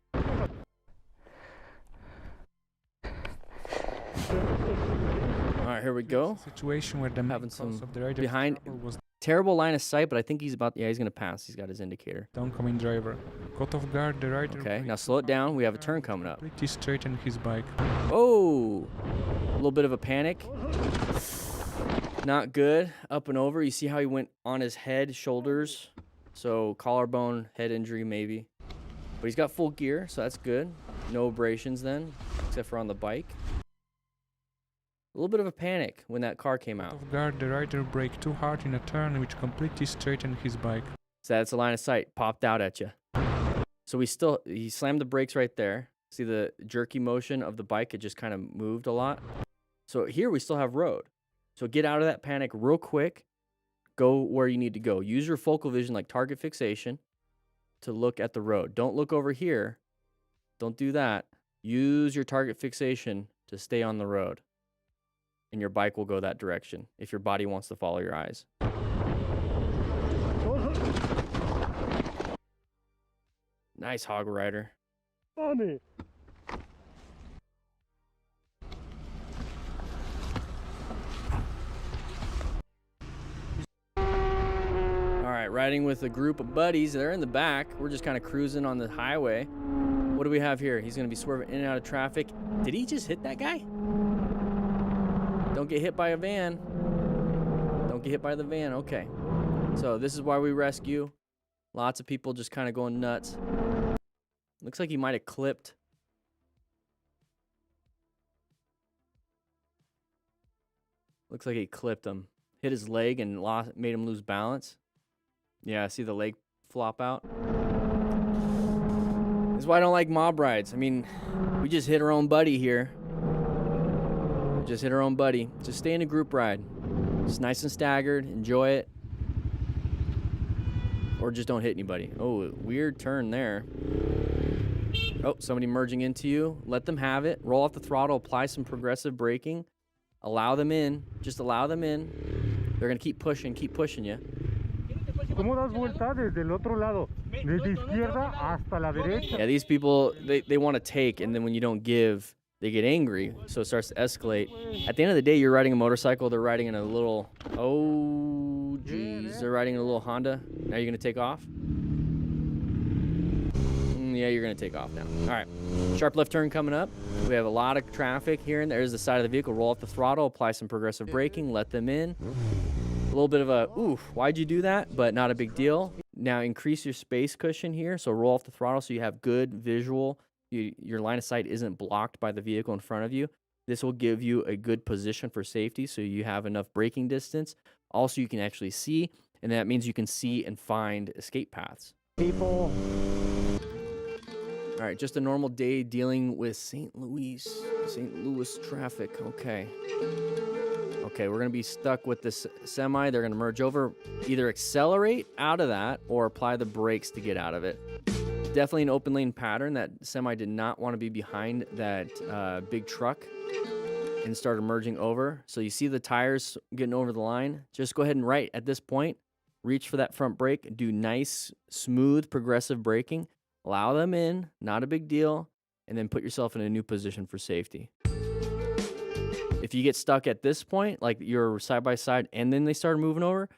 right, here we go. Situation where the main Having cause some of the rider's behind trouble was terrible line of sight, but I think he's going to pass. He's got his indicator. the oncoming driver. Caught off guard, the rider... Okay, braked now slow it hard down. on We have a the turn turn coming up. completely straightened his bike. Oh, a little bit of a panic. Not good. Up and over. You see how he went on his head, shoulders. So collarbone, head injury maybe. But he's got full gear, so that's good. No abrasions then, except for on the bike. A little bit of a panic when that car came Caught out. off guard, the rider braked too hard in a turn which completely straightened his bike. So that's a line of sight. Popped out at you. So he slammed the brakes right there. See the jerky motion of the bike? It just kind of moved a lot. So here we still have road. So get out of that panic real quick. Go where you need to go. Use your focal vision like target fixation to look at the road. Don't look over here. Don't do that. Use your target fixation to stay on the road. and your bike will go that direction if your body wants to follow your eyes. Nice hog rider. Money. All right, riding with a group of buddies. They're in the back. We're just kind of cruising on the highway. What do we have here? He's going to be swerving in and out of traffic. Did he just hit that guy? Don't get hit by a van. Don't get hit by the van. Okay. So this is why we rescue. Lots of people just kind of going nuts. Looks like he might have clipped. Looks like he clipped him. Hit his leg and made him lose balance. Yeah, see the leg flop out? This is why I don't like mob rides. I mean, we just hit our own buddy here. Just hit our own buddy. Just stay in a group ride. It's nice and staggered. Enjoy it. Or just don't hit anybody. Oh, weird turn there. Oh, somebody merging into you. Let them have it. Roll off the throttle. Apply some progressive braking. Allow them in. Just allow them in. They're going to keep pushing you. ¿Cómo das vuelta desde el otro lado? Desde izquierda hasta la derecha. Yeah, these people, they want to take, and then when you don't give, they get angry, so it starts to escalate. At the end of the day, you're riding a motorcycle, they're riding in a little, oh, geez, they're riding in a little Honda. Now you're going to take off? Yeah, you're going to take off now. All right, sharp left turn coming up. We have a lot of traffic here, and there's the side of the vehicle. Roll off the throttle, apply some progressive braking, let them in. A little bit of a, oof, why'd you do that? But not a big deal. Now increase your space cushion here. So roll off the throttle so you have good visual. Your line of sight isn't blocked by the vehicle in front of you. This will give you a good position for safety so you have enough braking distance. Also, you can actually see, and that means you can see and find escape paths. People. All right, just a normal day dealing with St. Louis traffic. Okay. Okay, we're going to be stuck with this semi. They're going to merge over, either accelerate out of that or apply the brakes to get out of it. Definitely an open lane pattern. That semi did not want to be behind that big truck and started merging over. So you see the tires getting over the line. Just go ahead and right at this point, reach for that front brake, do nice, smooth, progressive braking. Allow them in, not a big deal, and then put yourself in a new position for safety. If you get stuck at this point, like you're side by side and then they start moving over,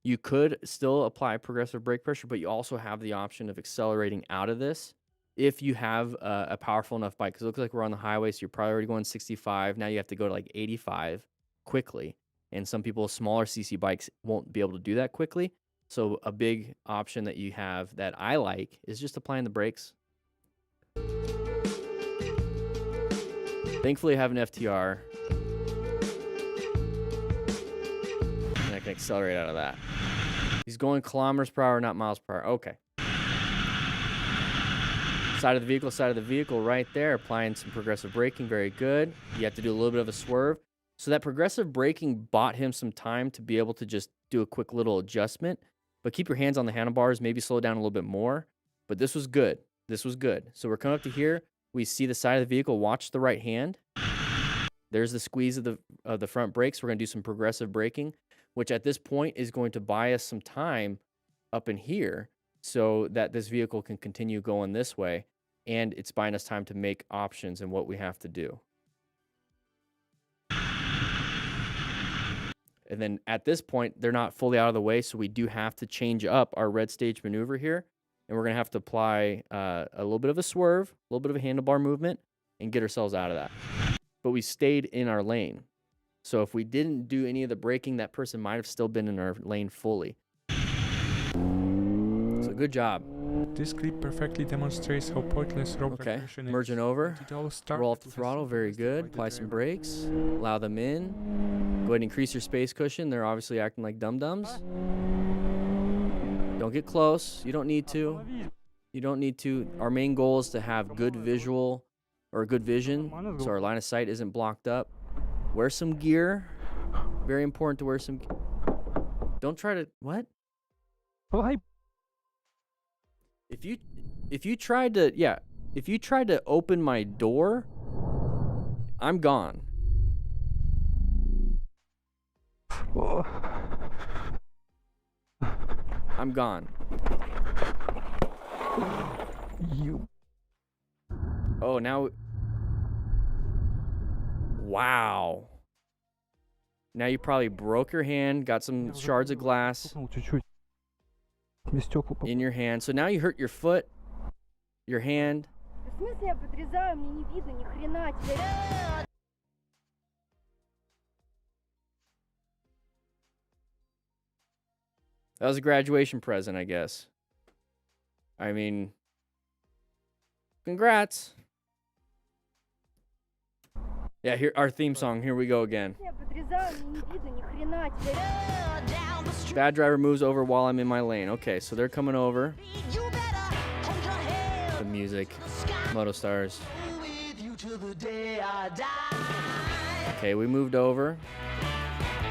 you could still apply progressive brake pressure, but you also have the option of accelerating out of this if you have a powerful enough bike. Because it looks like we're on the highway, so you're probably already going 65. Now you have to go to like 85 quickly. And some people, smaller CC bikes, won't be able to do that quickly. So a big option that you have that I like is just applying the brakes. Thankfully, I have an FTR. And I can accelerate out of that. He's going kilometers per hour, not miles per hour. Okay. Side of the vehicle right there. Applying some progressive braking. Very good. You have to do a little bit of a swerve. So that progressive braking bought him some time to be able to just do a quick little adjustment. But keep your hands on the handlebars, maybe slow down a little bit more. But this was good. This was good. So we're coming up to here. We see the side of the vehicle. Watch the right hand. There's the squeeze of the front brakes. We're going to do some progressive braking, which at this point is going to buy us some time up in here so that this vehicle can continue going this way. And it's buying us time to make options in what we have to do. And then at this point, they're not fully out of the way, so we do have to change up our red stage maneuver here. And we're going to have to apply a little bit of a swerve, a little bit of a handlebar movement, and get ourselves out of that. But we stayed in our lane. So if we didn't do any of the braking, that person might have still been in our lane fully. So good job. This clip perfectly demonstrates how pointless road Okay, recreation is. merging over. It all started Roll off the with a throttle, simple very mistake good. by the Apply some driver. brakes. Allow them in. Go ahead and increase your space cushion. They're obviously acting like dum-dums. Don't get close. You don't need to. You don't need to. Our main goal is to have good visual or good vision so our line of sight isn't blocked up. Wear some gear. Very important to wear some gear. Don't try to... What? Oh, hi. If you tried to... Yeah. If you tried to open my door, I'm gone. I'm gone. You. Oh, now. Wow. Now you probably broke your hand, got some shards of glass Чуть-чуть. Без стекла. in your hand. So now you hurt your foot, your hand. В смысле я подрезаю, мне не видно ни хрена тебя. That was a graduation present, I guess. I mean, congrats. Yeah, here our theme song. Here we go again. Я подрезаю, мне не видно ни хрена тебя. Bad driver moves over while I'm in my lane. Okay, so they're coming over. The music, Moto Stars. Okay, we moved over.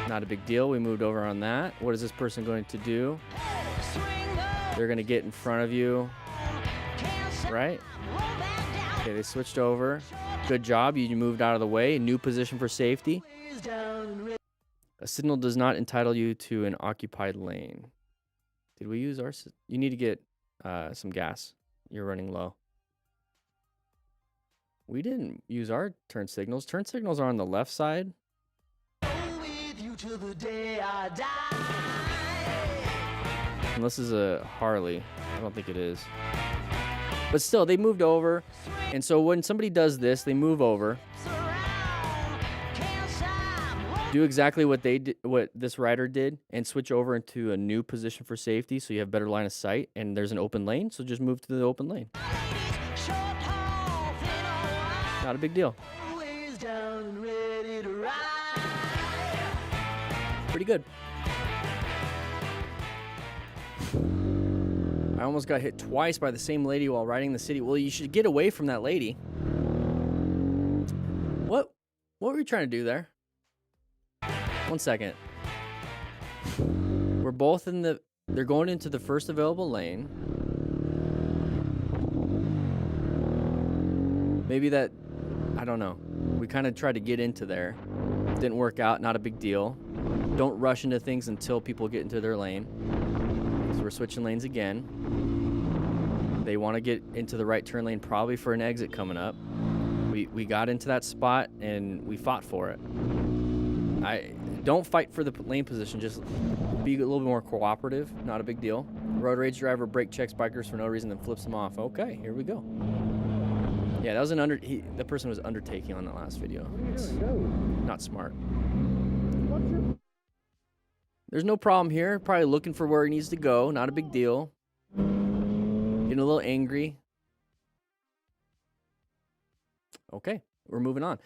Not a big deal. We moved over on that. What is this person going to do? They're going to get in front of you. Right? Okay, they switched over. Good job. You moved out of the way. New position for safety. A signal does not entitle you to an occupied lane. Did we use our... You need to get some gas. You're running low. We didn't use our turn signals. Turn signals are on the left side. Unless it's a Harley. I don't think it is. But still, they moved over. And so when somebody does this, they move over. Do exactly what they did, what this rider did, and switch over into a new position for safety so you have better line of sight and there's an open lane. So just move to the open lane. Not a big deal. Pretty good. I almost got hit twice by the same lady while riding the city. Well, you should get away from that lady. What were you trying to do there? 1 second. We're both in the... They're going into the first available lane. Maybe that... I don't know. We kind of tried to get into there. Didn't work out. Not a big deal. Don't rush into things until people get into their lane. So we're switching lanes again. They want to get into the right turn lane probably for an exit coming up. We got into that spot and we fought for it. Don't fight for the lane position. Just be a little bit more cooperative. Not a big deal. Road rage driver brake checks bikers for no reason, then flips them off. Okay, here we go. Yeah, that was the person was undertaking on that last video. It's not smart. There's no problem here. Probably looking for where he needs to go. Not a big deal. Getting a little angry. Okay, we're moving on.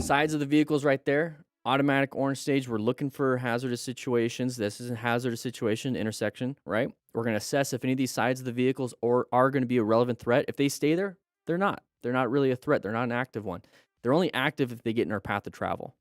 Sides of the vehicles right there. Automatic orange stage. We're looking for hazardous situations. This is a hazardous situation, intersection, right? We're going to assess if any of these sides of the vehicles are going to be a relevant threat. If they stay there, they're not. They're not really a threat. They're not an active one. They're only active if they get in our path of travel.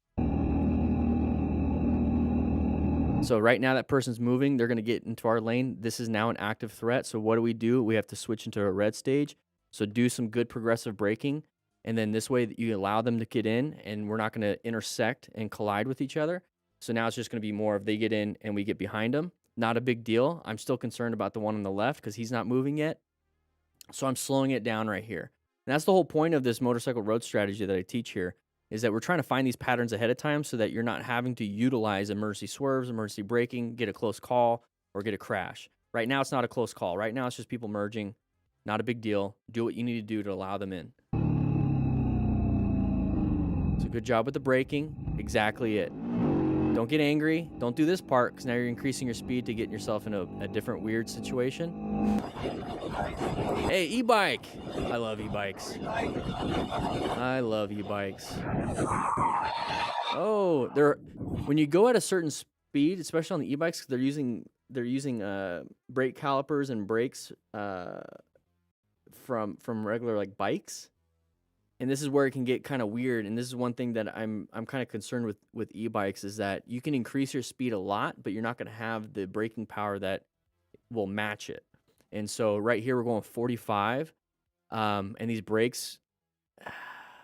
So right now that person's moving. They're going to get into our lane. This is now an active threat. So what do? We have to switch into a red stage. So do some good progressive braking. And then this way you allow them to get in and we're not going to intersect and collide with each other. So now it's just going to be more of they get in and we get behind them. Not a big deal. I'm still concerned about the one on the left because he's not moving yet. So I'm slowing it down right here. And that's the whole point of this motorcycle road strategy that I teach here, is that we're trying to find these patterns ahead of time so that you're not having to utilize emergency swerves, emergency braking, get a close call, or get a crash. Right now, it's not a close call. Right now, it's just people merging. Not a big deal. Do what you need to do to allow them in. So good job with the braking. Exactly it. Don't get angry. Don't do this part because now you're increasing your speed to get yourself in a different weird situation. Hey, e-bike. I love e-bikes. I love e-bikes. Oh, when you go at a certain speed, especially on the e-bikes, they're using brake calipers and brakes from regular like bikes. And this is where it can get kind of weird. And this is one thing that I'm kind of concerned with e-bikes is that you can increase your speed a lot, but you're not going to have the braking power that will match it. And so right here, we're going 45. And these brakes,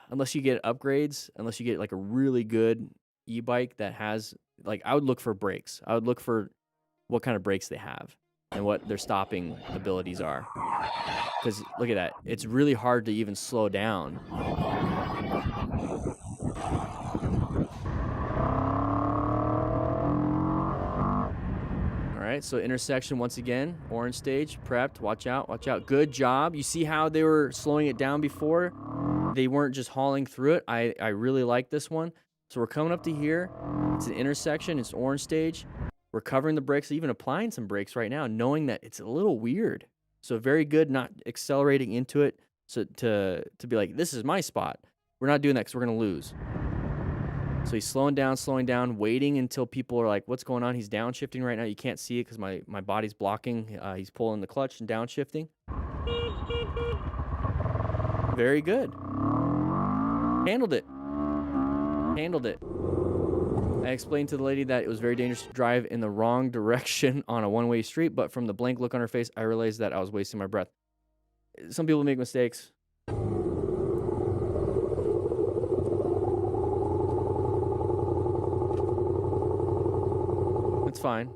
unless you get upgrades, unless you get like a really good e-bike that has, like, I would look for brakes. I would look for what kind of brakes they have and what their stopping abilities are. Because look at that. It's really hard to even slow down. All right, so intersection once again, orange stage, prepped. Watch out, watch out. Good job. You see how they were slowing it down before? They weren't just hauling through it. I really like this one. So we're coming up to here. It's an intersection. It's orange stage. We're covering the brakes, even applying some brakes right now, knowing that it's a little weird. So very good not accelerating into it so to be like, this is my spot. We're not doing that because we're going to lose. So he's slowing down, waiting until people are like, what's going on? He's downshifting right now. You can't see it because my body's blocking. He's pulling the clutch and downshifting. Very good. Handled it. Handled it. I explained to the lady that it was very dangerous to drive in the wrong direction on a one-way street, but from the blank look on her face, I realized that I was wasting my breath. Some people make mistakes. It's fine.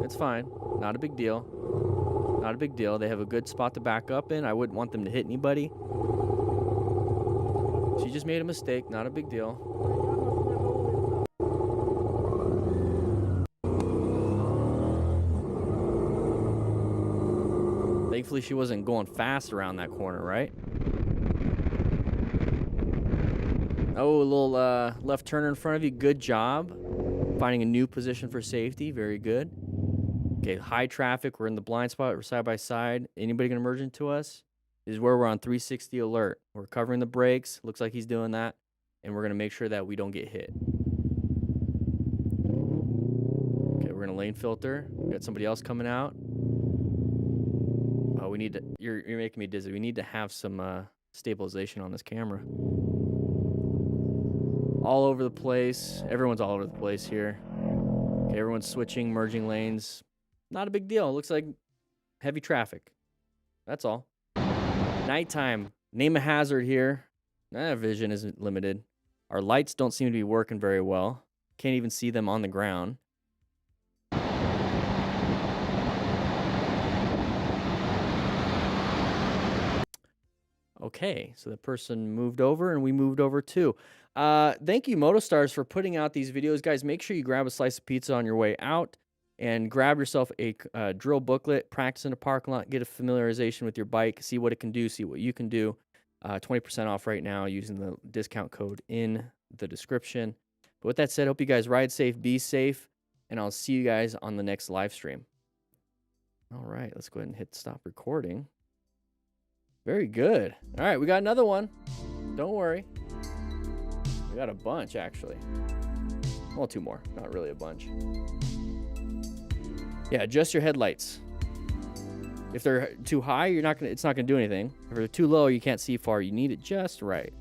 It's fine. Not a big deal. Not a big deal. They have a good spot to back up in. I wouldn't want them to hit anybody. She just made a mistake. Not a big deal. Thankfully, she wasn't going fast around that corner, right? Oh, a little left turner in front of you. Good job. Finding a new position for safety. Very good. Okay, high traffic. We're in the blind spot. We're side by side. Anybody going to merge into us? This is where we're on 360 alert. We're covering the brakes. Looks like he's doing that. And we're going to make sure that we don't get hit. Okay, we're going to lane filter. We got somebody else coming out. Oh, we need to... You're making me dizzy. We need to have some stabilization on this camera. All over the place. Everyone's all over the place here. Okay, everyone's switching, merging lanes. Not a big deal. It looks like heavy traffic. That's all. Nighttime. Name a hazard here. Vision isn't limited. Our lights don't seem to be working very well. Can't even see them on the ground. Okay, so the person moved over and we moved over too. Thank you, MotoStars, for putting out these videos. Guys, make sure you grab a slice of pizza on your way out and grab yourself a drill booklet, practice in a parking lot, get a familiarization with your bike, see what it can do, see what you can do. 20% off right now using the discount code in the description. But with that said, hope you guys ride safe, be safe, and I'll see you guys on the next live stream. All right, let's go ahead and hit stop recording. Very good. All right, we got another one. Don't worry. We got a bunch, actually. Well, two more. Not really a bunch. Yeah, adjust your headlights. If they're too high, it's not gonna do anything. If they're too low, you can't see far. You need it just right.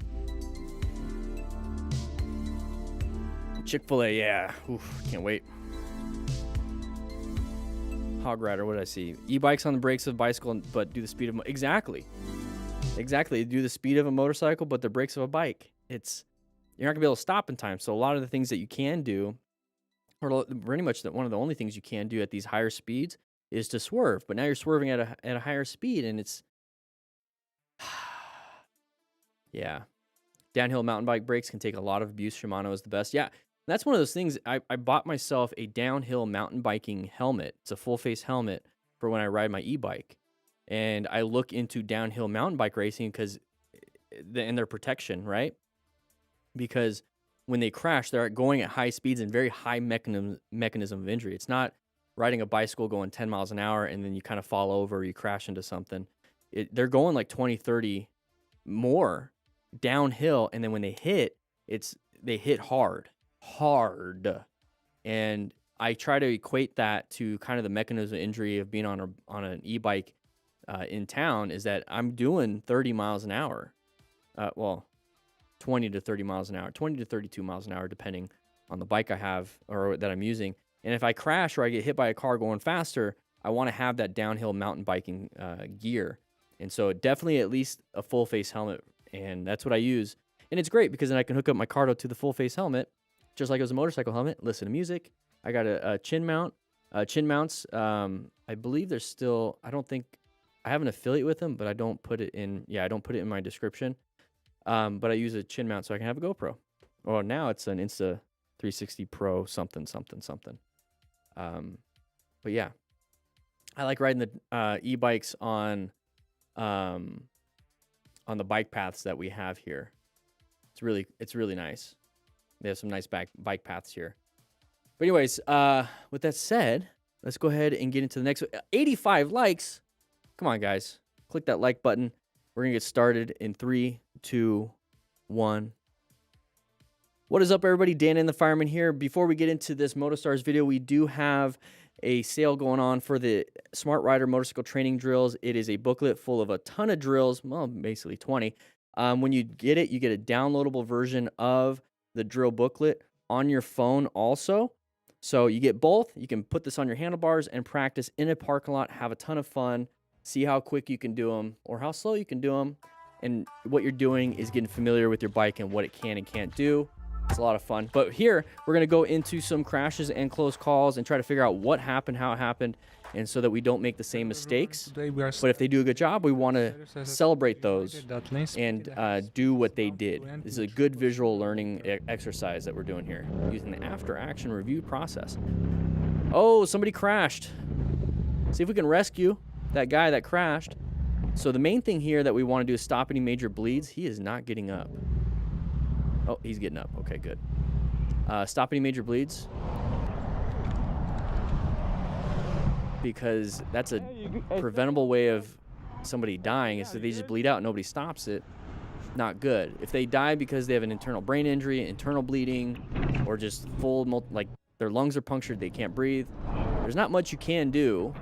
Chick-fil-A, yeah. Oof, can't wait. Hog Rider, what did I see? E-bikes on the brakes of a bicycle, but do the speed of... Exactly. Exactly. They do the speed of a motorcycle, but the brakes of a bike. You're not going to be able to stop in time. So a lot of the things that you can do, or pretty much one of the only things you can do at these higher speeds is to swerve. But now you're swerving at a higher speed, and it's... yeah. Downhill mountain bike brakes can take a lot of abuse. Shimano is the best. Yeah. That's one of those things. I bought myself a downhill mountain biking helmet. It's a full face helmet for when I ride my e-bike. And I look into downhill mountain bike racing because, and their protection, right? Because when they crash, they're going at high speeds and very high mechanism of injury. It's not riding a bicycle going 10 miles an hour and then you kind of fall over or you crash into something. They're going like 20, 30 more downhill. And then when they hit, they hit hard. And I try to equate that to kind of the mechanism of injury of being on an e-bike in town is that I'm doing 30 miles an hour. Well, 20 to 30 miles an hour, 20 to 32 miles an hour, depending on the bike I have or that I'm using. And if I crash or I get hit by a car going faster, I want to have that downhill mountain biking gear. And so definitely at least a full face helmet. And that's what I use. And it's great because then I can hook up my Cardo to the full face helmet, just like it was a motorcycle helmet, listen to music, I got a chin mount. Chin mounts, I believe there's still, I don't think, I have an affiliate with them, but I don't put it in, I don't put it in my description. But I use a chin mount so I can have a GoPro. Oh, now it's an Insta360 Pro something. But yeah, I like riding the e-bikes on the bike paths that we have here. It's really nice. They have some nice bike paths here. But anyways, with that said, let's go ahead and get into the next 85 likes. Come on, guys. Click that like button. We're going to get started in 3, 2, 1. What is up, everybody? Dan and the Fireman here. Before we get into this MotoStars video, we do have a sale going on for the Smart Rider motorcycle training drills. It is a booklet full of a ton of drills, well, basically 20. When you get it, you get a downloadable version of the drill booklet on your phone also. So you get both. You can put this on your handlebars and practice in a parking lot, have a ton of fun, see how quick you can do them or how slow you can do them. And what you're doing is getting familiar with your bike and what it can and can't do. It's a lot of fun. But here, we're going to go into some crashes and close calls and try to figure out what happened, how it happened, and so that we don't make the same mistakes. But if they do a good job, we want to celebrate those and do what they did. This is a good visual learning exercise that we're doing here, using the after-action review process. Oh, somebody crashed. See if we can rescue that guy that crashed. So the main thing here that we want to do is stop any major bleeds. He is not getting up. Oh, he's getting up. Okay, good. Stop any major bleeds. Because that's a preventable way of somebody dying is if they just bleed out and nobody stops it. Not good. If they die because they have an internal brain injury, internal bleeding, or just full, like their lungs are punctured, they can't breathe, there's not much you can do.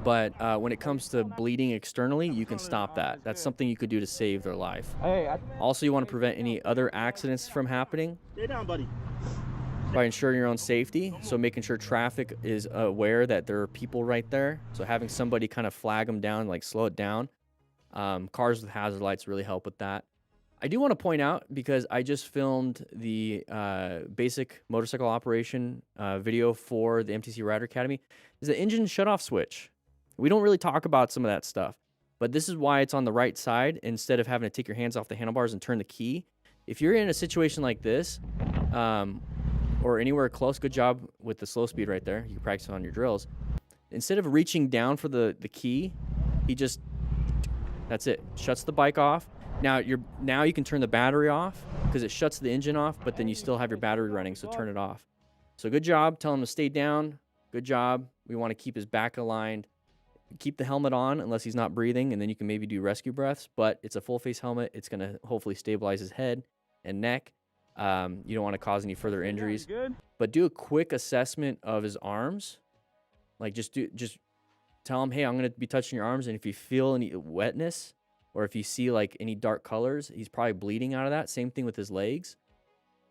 But when it comes to bleeding externally, you can stop that. That's something you could do to save their life. Also, you want to prevent any other accidents from happening. Stay down, buddy. By ensuring your own safety, so making sure traffic is aware that there are people right there. So having somebody kind of flag them down, like slow it down. Cars with hazard lights really help with that. I do want to point out, because I just filmed the basic motorcycle operation video for the MTC Rider Academy, is the engine shutoff switch. We don't really talk about some of that stuff, but this is why it's on the right side instead of having to take your hands off the handlebars and turn the key. If you're in a situation like this, or anywhere close, good job with the slow speed right there. You can practice on your drills. Instead of reaching down for the key, he just, that's it. Shuts the bike off. Now you can turn the battery off because it shuts the engine off, but then you still have your battery running, so turn it off. So good job. Tell him to stay down. Good job. We want to keep his back aligned. Keep the helmet on unless he's not breathing, and then you can maybe do rescue breaths, but it's a full face helmet. It's going to hopefully stabilize his head and neck. You don't want to cause any further injuries, but do a quick assessment of his arms. Like just tell him, hey, I'm going to be touching your arms. And if you feel any wetness or if you see like any dark colors, he's probably bleeding out of that. Same thing with his legs.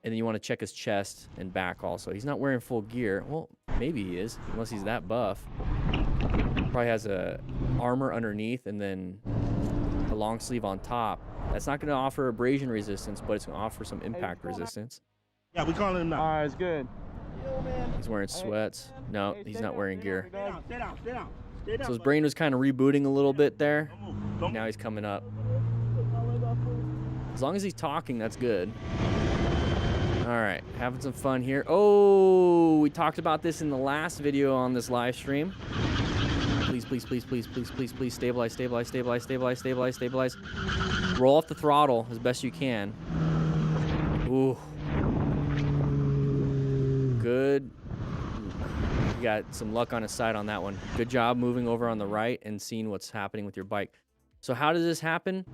And then you want to check his chest and back also. He's not wearing full gear. Well, maybe he is, unless he's that buff. Probably has a armor underneath and then a long sleeve on top. That's not going to offer abrasion resistance, but it's going to offer some impact resistance. Yeah, we calling him now. All right, it's good. He's wearing sweats. No, he's not wearing gear. Stay down. So his brain was kind of rebooting a little bit there. Now he's coming up. As long as he's talking, that's good. All right, having some fun here. Oh, we talked about this in the last video on this live stream. Please, stabilize. Roll off the throttle as best you can. Ooh. Good. You got some luck on his side on that one. Good job moving over on the right and seeing what's happening with your bike. So how does this happen?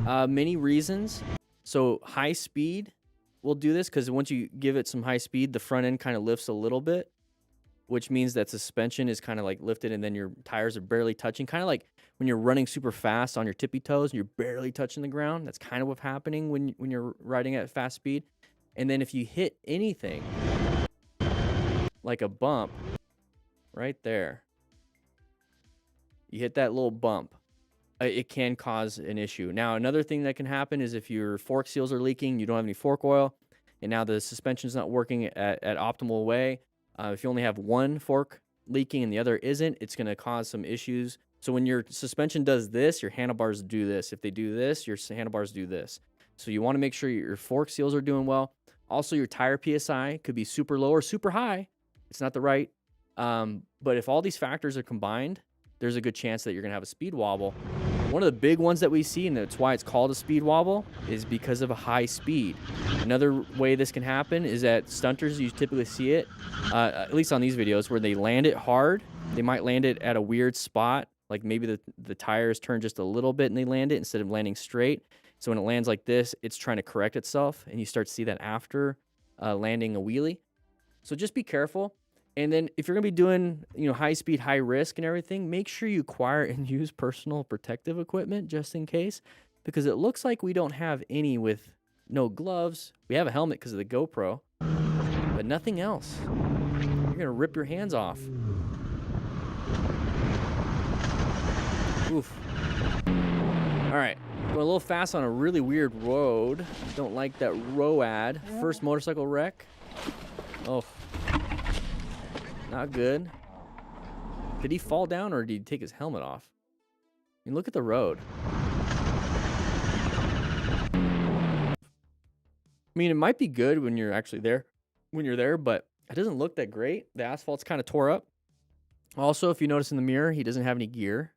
Many reasons. So high speed will do this because once you give it some high speed, the front end kind of lifts a little bit, which means that suspension is kind of like lifted and then your tires are barely touching. Kind of like when you're running super fast on your tippy toes and you're barely touching the ground. That's kind of what's happening when you're riding at fast speed. And then if you hit anything, like a bump right there, you hit that little bump, it can cause an issue. Now, another thing that can happen is if your fork seals are leaking, you don't have any fork oil, and now the suspension's not working at optimal way, If you only have one fork leaking and the other isn't, it's going to cause some issues. So when your suspension does this, your handlebars do this. If they do this, your handlebars do this. So you want to make sure your fork seals are doing well. Also, your tire PSI could be super low or super high. It's not the right. But if all these factors are combined, there's a good chance that you're going to have a speed wobble. One of the big ones that we see, and that's why it's called a speed wobble, is because of a high speed. Another way this can happen is that stunters, you typically see it, at least on these videos, where they land it hard. They might land it at a weird spot, like maybe the tires turn just a little bit and they land it instead of landing straight. So when it lands like this, it's trying to correct itself, and you start to see that after landing a wheelie. So just be careful. And then if you're going to be doing, high speed, high risk and everything, make sure you acquire and use personal protective equipment just in case, because it looks like we don't have any with no gloves. We have a helmet because of the GoPro, but nothing else. You're going to rip your hands off. Oof. All right. Going a little fast on a really weird road. Don't like that ROAD. First motorcycle wreck. Oh. Not good. Did he fall down or did he take his helmet off? I mean, look at the road. I mean, it might be good when you're actually there, but it doesn't look that great. The asphalt's kind of tore up. Also, if you notice in the mirror, he doesn't have any gear.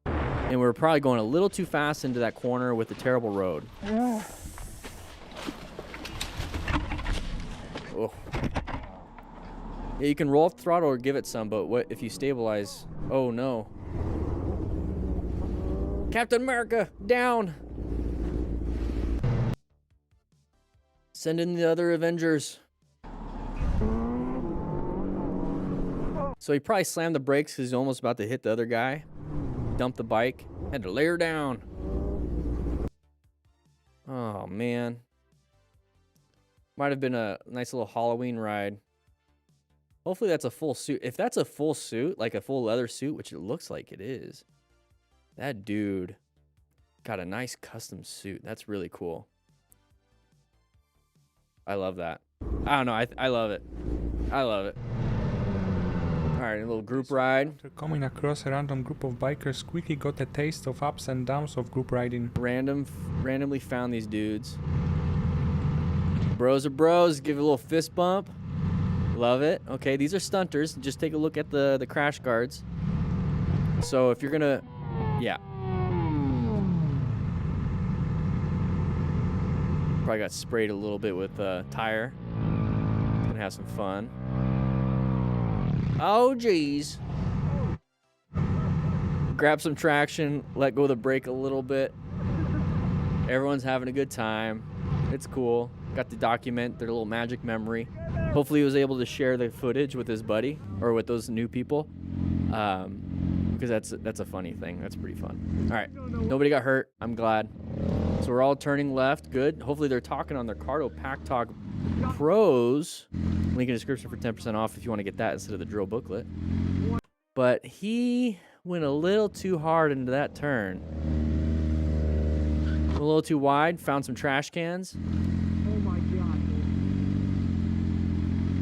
And we're probably going a little too fast into that corner with the terrible road. Oh. Yeah, you can roll off the throttle or give it some, but what if you stabilize? Oh no. Captain America, down! Send in the other Avengers. So he probably slammed the brakes because he's almost about to hit the other guy. Dumped the bike. Had to lay her down. Oh, man. Might have been a nice little Halloween ride. Hopefully that's a full suit. If that's a full suit, like a full leather suit, which it looks like it is, that dude got a nice custom suit. That's really cool. I love that. I don't know. I love it. I love it. All right, a little group ride. After coming across a random group of bikers, quickly got a taste of ups and downs of group riding. Randomly found these dudes. Bros are bros. Give it a little fist bump. Love it. Okay, these are stunters. Just take a look at the crash guards. So if you're gonna, yeah. Probably got sprayed a little bit with tire. Gonna have some fun. Oh, geez. Grab some traction. Let go of the brake a little bit. Everyone's having a good time. It's cool. Got to document their little magic memory. Hopefully he was able to share the footage with his buddy or with those new people, because that's a funny thing. That's pretty fun. All right, nobody got hurt. I'm glad. So we're all turning left. Good. Hopefully they're talking on their Cardo Pack Talk Pros. Link in the description for 10% off if you want to get that instead of the drill booklet. But he went a little too hard into that turn. A little too wide. Found some trash cans. Oh my god.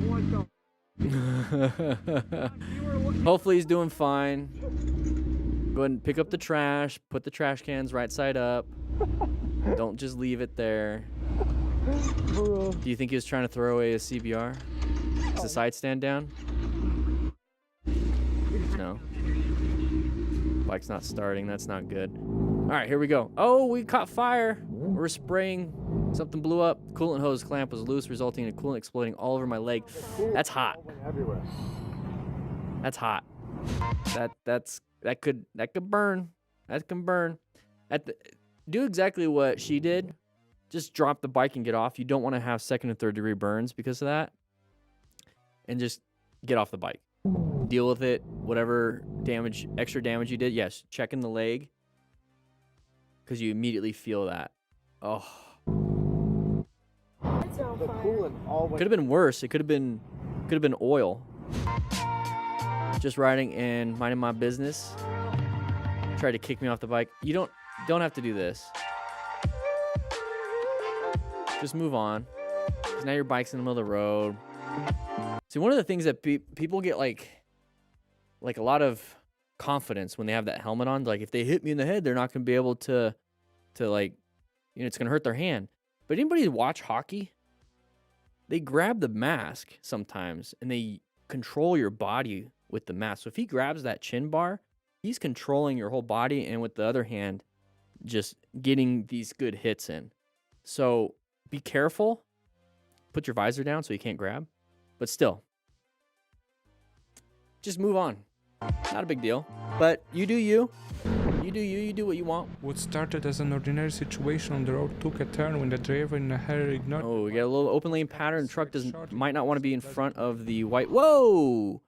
What the? Hopefully he's doing fine. Go ahead and pick up the trash. Put the trash cans right side up. Don't just leave it there. Do you think he was trying to throw away his CBR? Is the side stand down? No. Bike's not starting. That's not good. All right, here we go. Oh, we caught fire. We're spraying. Something blew up. Coolant hose clamp was loose, resulting in coolant exploding all over my leg. That's hot. That's hot. That could burn. That can burn. Do exactly what she did. Just drop the bike and get off. You don't want to have second and third degree burns because of that. And just get off the bike. Deal with it. Whatever damage, extra damage you did. Yes, check in the leg. Because you immediately feel that. Oh. Could have been worse. It could have been oil. Just riding and minding my business. Tried to kick me off the bike. You don't have to do this. Just move on. 'Cause now your bike's in the middle of the road. See, one of the things that people get like a lot of confidence when they have that helmet on. Like if they hit me in the head, they're not going to be able to like, you know, it's going to hurt their hand. But anybody watch hockey? They grab the mask sometimes and they control your body with the mask. So if he grabs that chin bar, he's controlling your whole body, and with the other hand, just getting these good hits in. So be careful. Put your visor down so you can't grab. But still, just move on. Not a big deal. But you do you. You do you. You do what you want. What started as an ordinary situation on the road took a turn when the driver in a hurry ignored... Oh, we got a little open lane pattern. The truck might not want to be in front of the white... Whoa!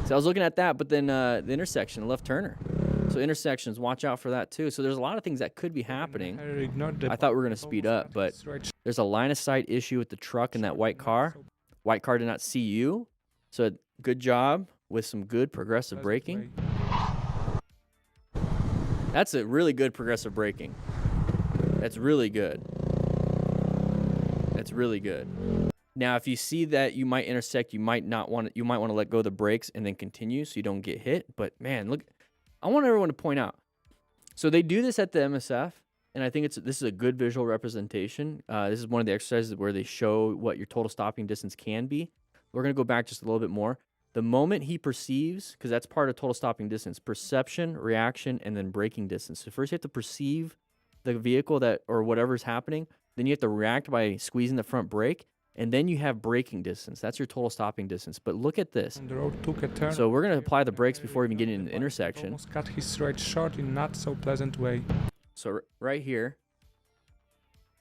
So I was looking at that, but then the intersection, left turner. So intersections, watch out for that too. So there's a lot of things that could be happening. I thought we were going to speed up, but there's a line of sight issue with the truck and that white car. White car did not see you. So good job with some good progressive braking. That's a really good progressive braking. That's really good. That's really good. Now, if you see that you might intersect, you might want to let go of the brakes and then continue so you don't get hit. But man, look, I want everyone to point out. So they do this at the MSF, and I think this is a good visual representation. This is one of the exercises where they show what your total stopping distance can be. We're going to go back just a little bit more. The moment he perceives, because that's part of total stopping distance, perception, reaction, and then braking distance. So first you have to perceive the vehicle or whatever's happening. Then you have to react by squeezing the front brake. And then you have braking distance. That's your total stopping distance. But look at this. The road took a turn. So we're going to apply the brakes before even getting in the intersection. Almost cut his ride short in not so pleasant way. So right here,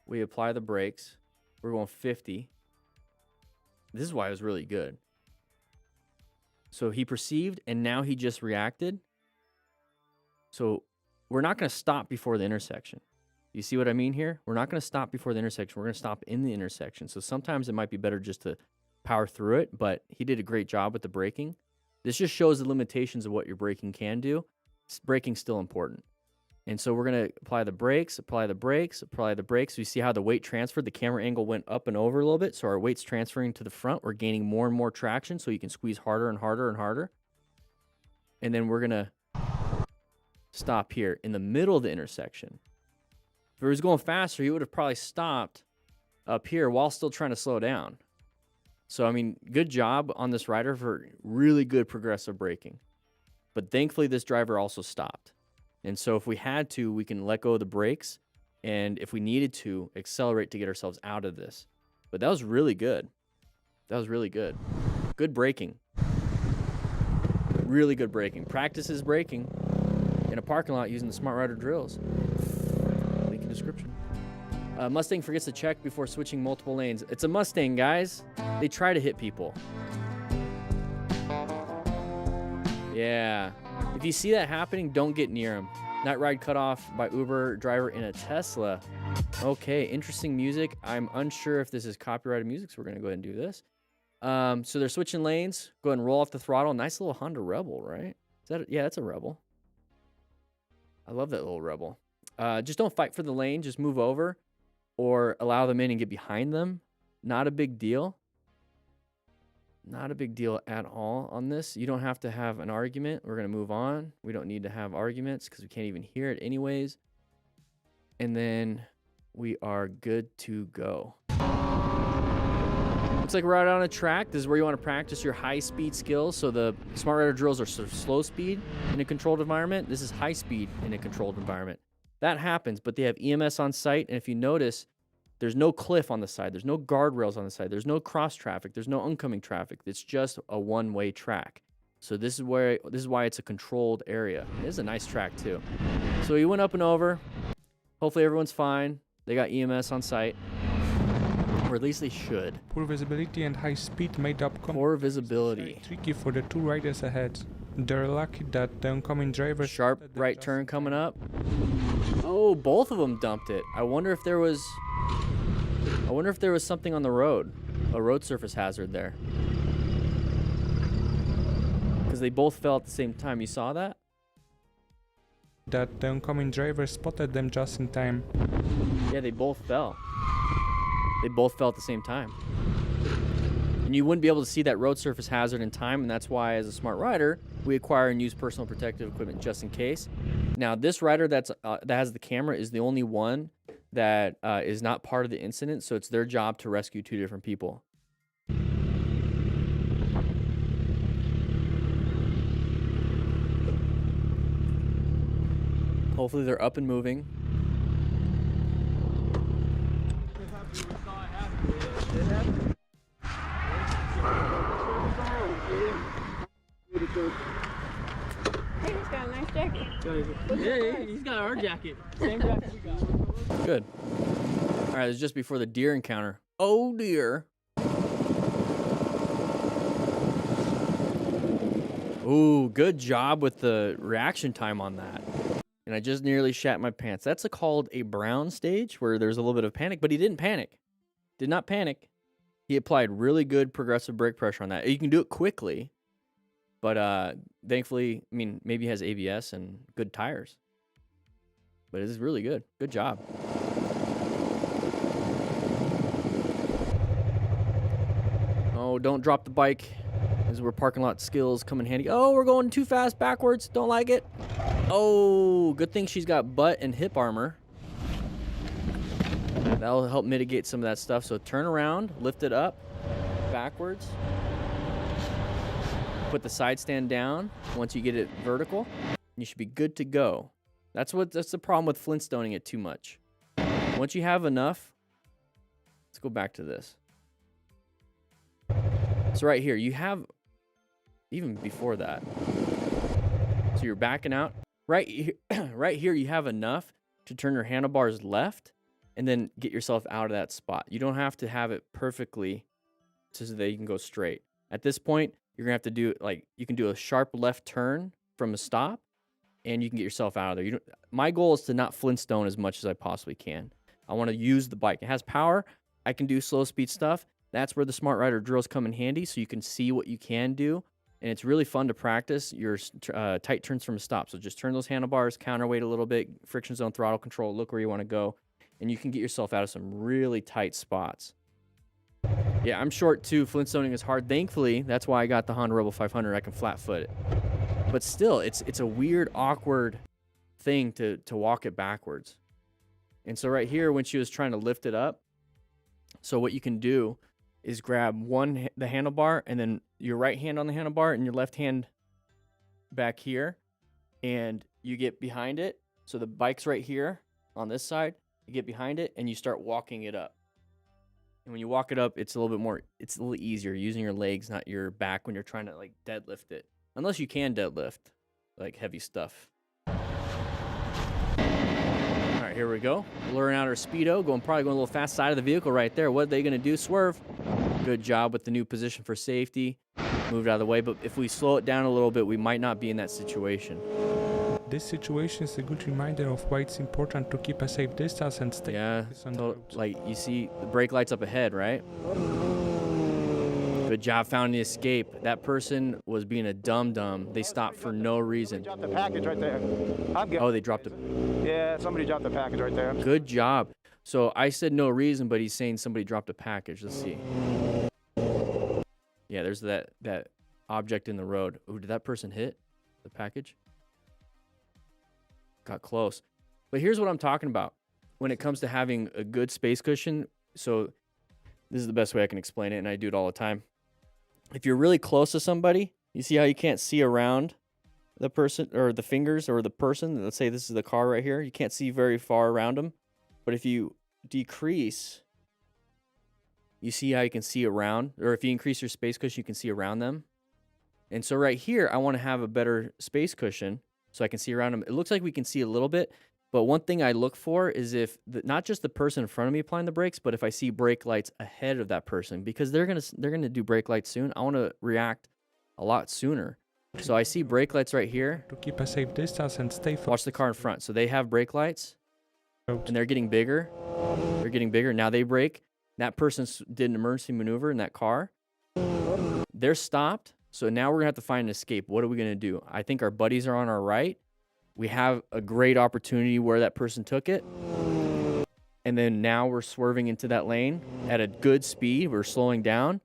we apply the brakes. We're going 50. This is why it was really good. So he perceived, and now he just reacted. So we're not going to stop before the intersection. You see what I mean here? We're not going to stop before the intersection. We're going to stop in the intersection. So sometimes it might be better just to power through it, but he did a great job with the braking. This just shows the limitations of what your braking can do. Braking's still important. And so we're going to apply the brakes, apply the brakes, apply the brakes. So you see how the weight transferred? The camera angle went up and over a little bit. So our weight's transferring to the front. We're gaining more and more traction so you can squeeze harder and harder and harder. And then we're going to stop here in the middle of the intersection. If he was going faster, he would have probably stopped up here while still trying to slow down. So, I mean, good job on this rider for really good progressive braking. But thankfully, this driver also stopped. And so if we had to, we can let go of the brakes. And if we needed to, accelerate to get ourselves out of this. But that was really good. That was really good. Good braking. Really good braking. Practices braking in a parking lot using the Smart Rider drills. Description. Mustang forgets to check before switching multiple lanes. It's a Mustang, guys. They try to hit people. Yeah. If you see that happening, don't get near them. Night ride cut off by Uber driver in a Tesla. Okay, interesting music. I'm unsure if this is copyrighted music, so we're going to go ahead and do this. So they're switching lanes. Go ahead and roll off the throttle. Nice little Honda Rebel, right? Yeah, that's a Rebel. I love that little Rebel. Just don't fight for the lane. Just move over or allow them in and get behind them. Not a big deal. Not a big deal at all on this. You don't have to have an argument. We're going to move on. We don't need to have arguments because we can't even hear it anyways. And then we are good to go. Looks like we're out on a track. This is where you want to practice your high-speed skills. So the Smart Rider drills are sort of slow speed in a controlled environment. This is high speed in a controlled environment. That happens, but they have EMS on site, and if you notice, there's no cliff on the side. There's no guardrails on the side. There's no cross traffic. There's no oncoming traffic. It's just a one-way track. So this is why it's a controlled area. It is a nice track too. So he went up and over. Hopefully everyone's fine. They got EMS on site, or at least they should. Poor visibility and high speed made up. Poor visibility. Tricky for the two riders ahead. They're lucky that the oncoming driver... Sharp right turn coming up. Oh, both of them dumped it. I wonder if there was something on the road. A road surface hazard there. Because they both fell at the same time. You saw that? That the oncoming driver spotted them just in time. Yeah, they both fell. They both fell at the same time. And you wouldn't be able to see that road surface hazard in time, and that's why, as a smart rider, we acquire and use personal protective equipment just in case. Now, this rider that has the camera is the only one that is not part of the incident, so it's their job to rescue 2 different people. Hopefully they're up and moving. Hey, he's got a nice jacket. Yeah, he's got our jacket. Same jacket we got. Good. All right, it's just before the deer encounter. Oh, dear. Ooh, good job with the reaction time on that. And I just nearly shat my pants. That's called a brown stage, where there's a little bit of panic, but he didn't panic. Did not panic. He applied really good progressive brake pressure on that. You can do it quickly, but thankfully, I mean, maybe he has ABS and good tires. But it is really good. Good job. Oh, don't drop the bike. This is where parking lot skills come in handy. Oh, we're going too fast backwards. Don't like it. Oh, good thing she's got butt and hip armor. That'll help mitigate some of that stuff. So turn around, lift it up, backwards. Put the side stand down. Once you get it vertical, you should be good to go. That's the problem with Flintstoning it too much. Once you have enough, let's go back to this. So right here, you have, even before that, so you're backing out. Right here, you have enough to turn your handlebars left and then get yourself out of that spot. You don't have to have it perfectly so that you can go straight. At this point, you're going to have to do, like, you can do a sharp left turn from a stop, and you can get yourself out of there. My goal is to not Flintstone as much as I possibly can. I want to use the bike. It has power. I can do slow speed stuff. That's where the Smart Rider drills come in handy, so you can see what you can do. And it's really fun to practice your tight turns from a stop. So just turn those handlebars, counterweight a little bit, friction zone, throttle control, look where you want to go, and you can get yourself out of some really tight spots. Yeah, I'm short too. Flintstoning is hard. Thankfully, that's why I got the Honda Rebel 500. I can flat foot it. But still, it's a weird, awkward thing to walk it backwards. And so right here, when she was trying to lift it up, so what you can do is grab the handlebar, and then your right hand on the handlebar and your left hand back here, and you get behind it. So the bike's right here on this side. You get behind it and you start walking it up. And when you walk it up, it's a little easier using your legs, not your back, when you're trying to like deadlift it. Unless you can deadlift like heavy stuff. All right, here we go. Luring out our speedo, probably going a little fast side of the vehicle right there. What are they going to do? Swerve. Good job with the new position for safety. Moved out of the way, but if we slow it down a little bit, we might not be in that situation. This situation is a good reminder of why it's important to keep a safe distance and stay focused on the road. Like you see the brake lights up ahead, right? Good job finding the escape. That person was being a dum-dum. They stopped for no reason. Dropped the package right there. Oh, they dropped it. Yeah, somebody dropped the package right there. Good job. So I said no reason, but he's saying somebody dropped a package. Let's see. Yeah, there's that object in the road. Oh, did that person hit the package? Got close. But here's what I'm talking about when it comes to having a good space cushion. So this is the best way I can explain it, and I do it all the time. If you're really close to somebody, you see how you can't see around the person or the fingers or the person. Let's say this is the car right here. You can't see very far around them. But if you decrease, you see how you can see around, or if you increase your space cushion, you can see around them. And so right here, I want to have a better space cushion so I can see around them. It looks like we can see a little bit, but one thing I look for is if not just the person in front of me applying the brakes, but if I see brake lights ahead of that person, because they're gonna do brake lights soon. I want to react a lot sooner. So I see brake lights right here. To keep a safe distance and stay focused. Watch the car in front. So they have brake lights, and they're getting bigger. They're getting bigger. Now they brake. That person did an emergency maneuver in that car. They're stopped. So now we're going to have to find an escape. What are we going to do? I think our buddies are on our right. We have a great opportunity where that person took it. And then now we're swerving into that lane at a good speed. We're slowing down.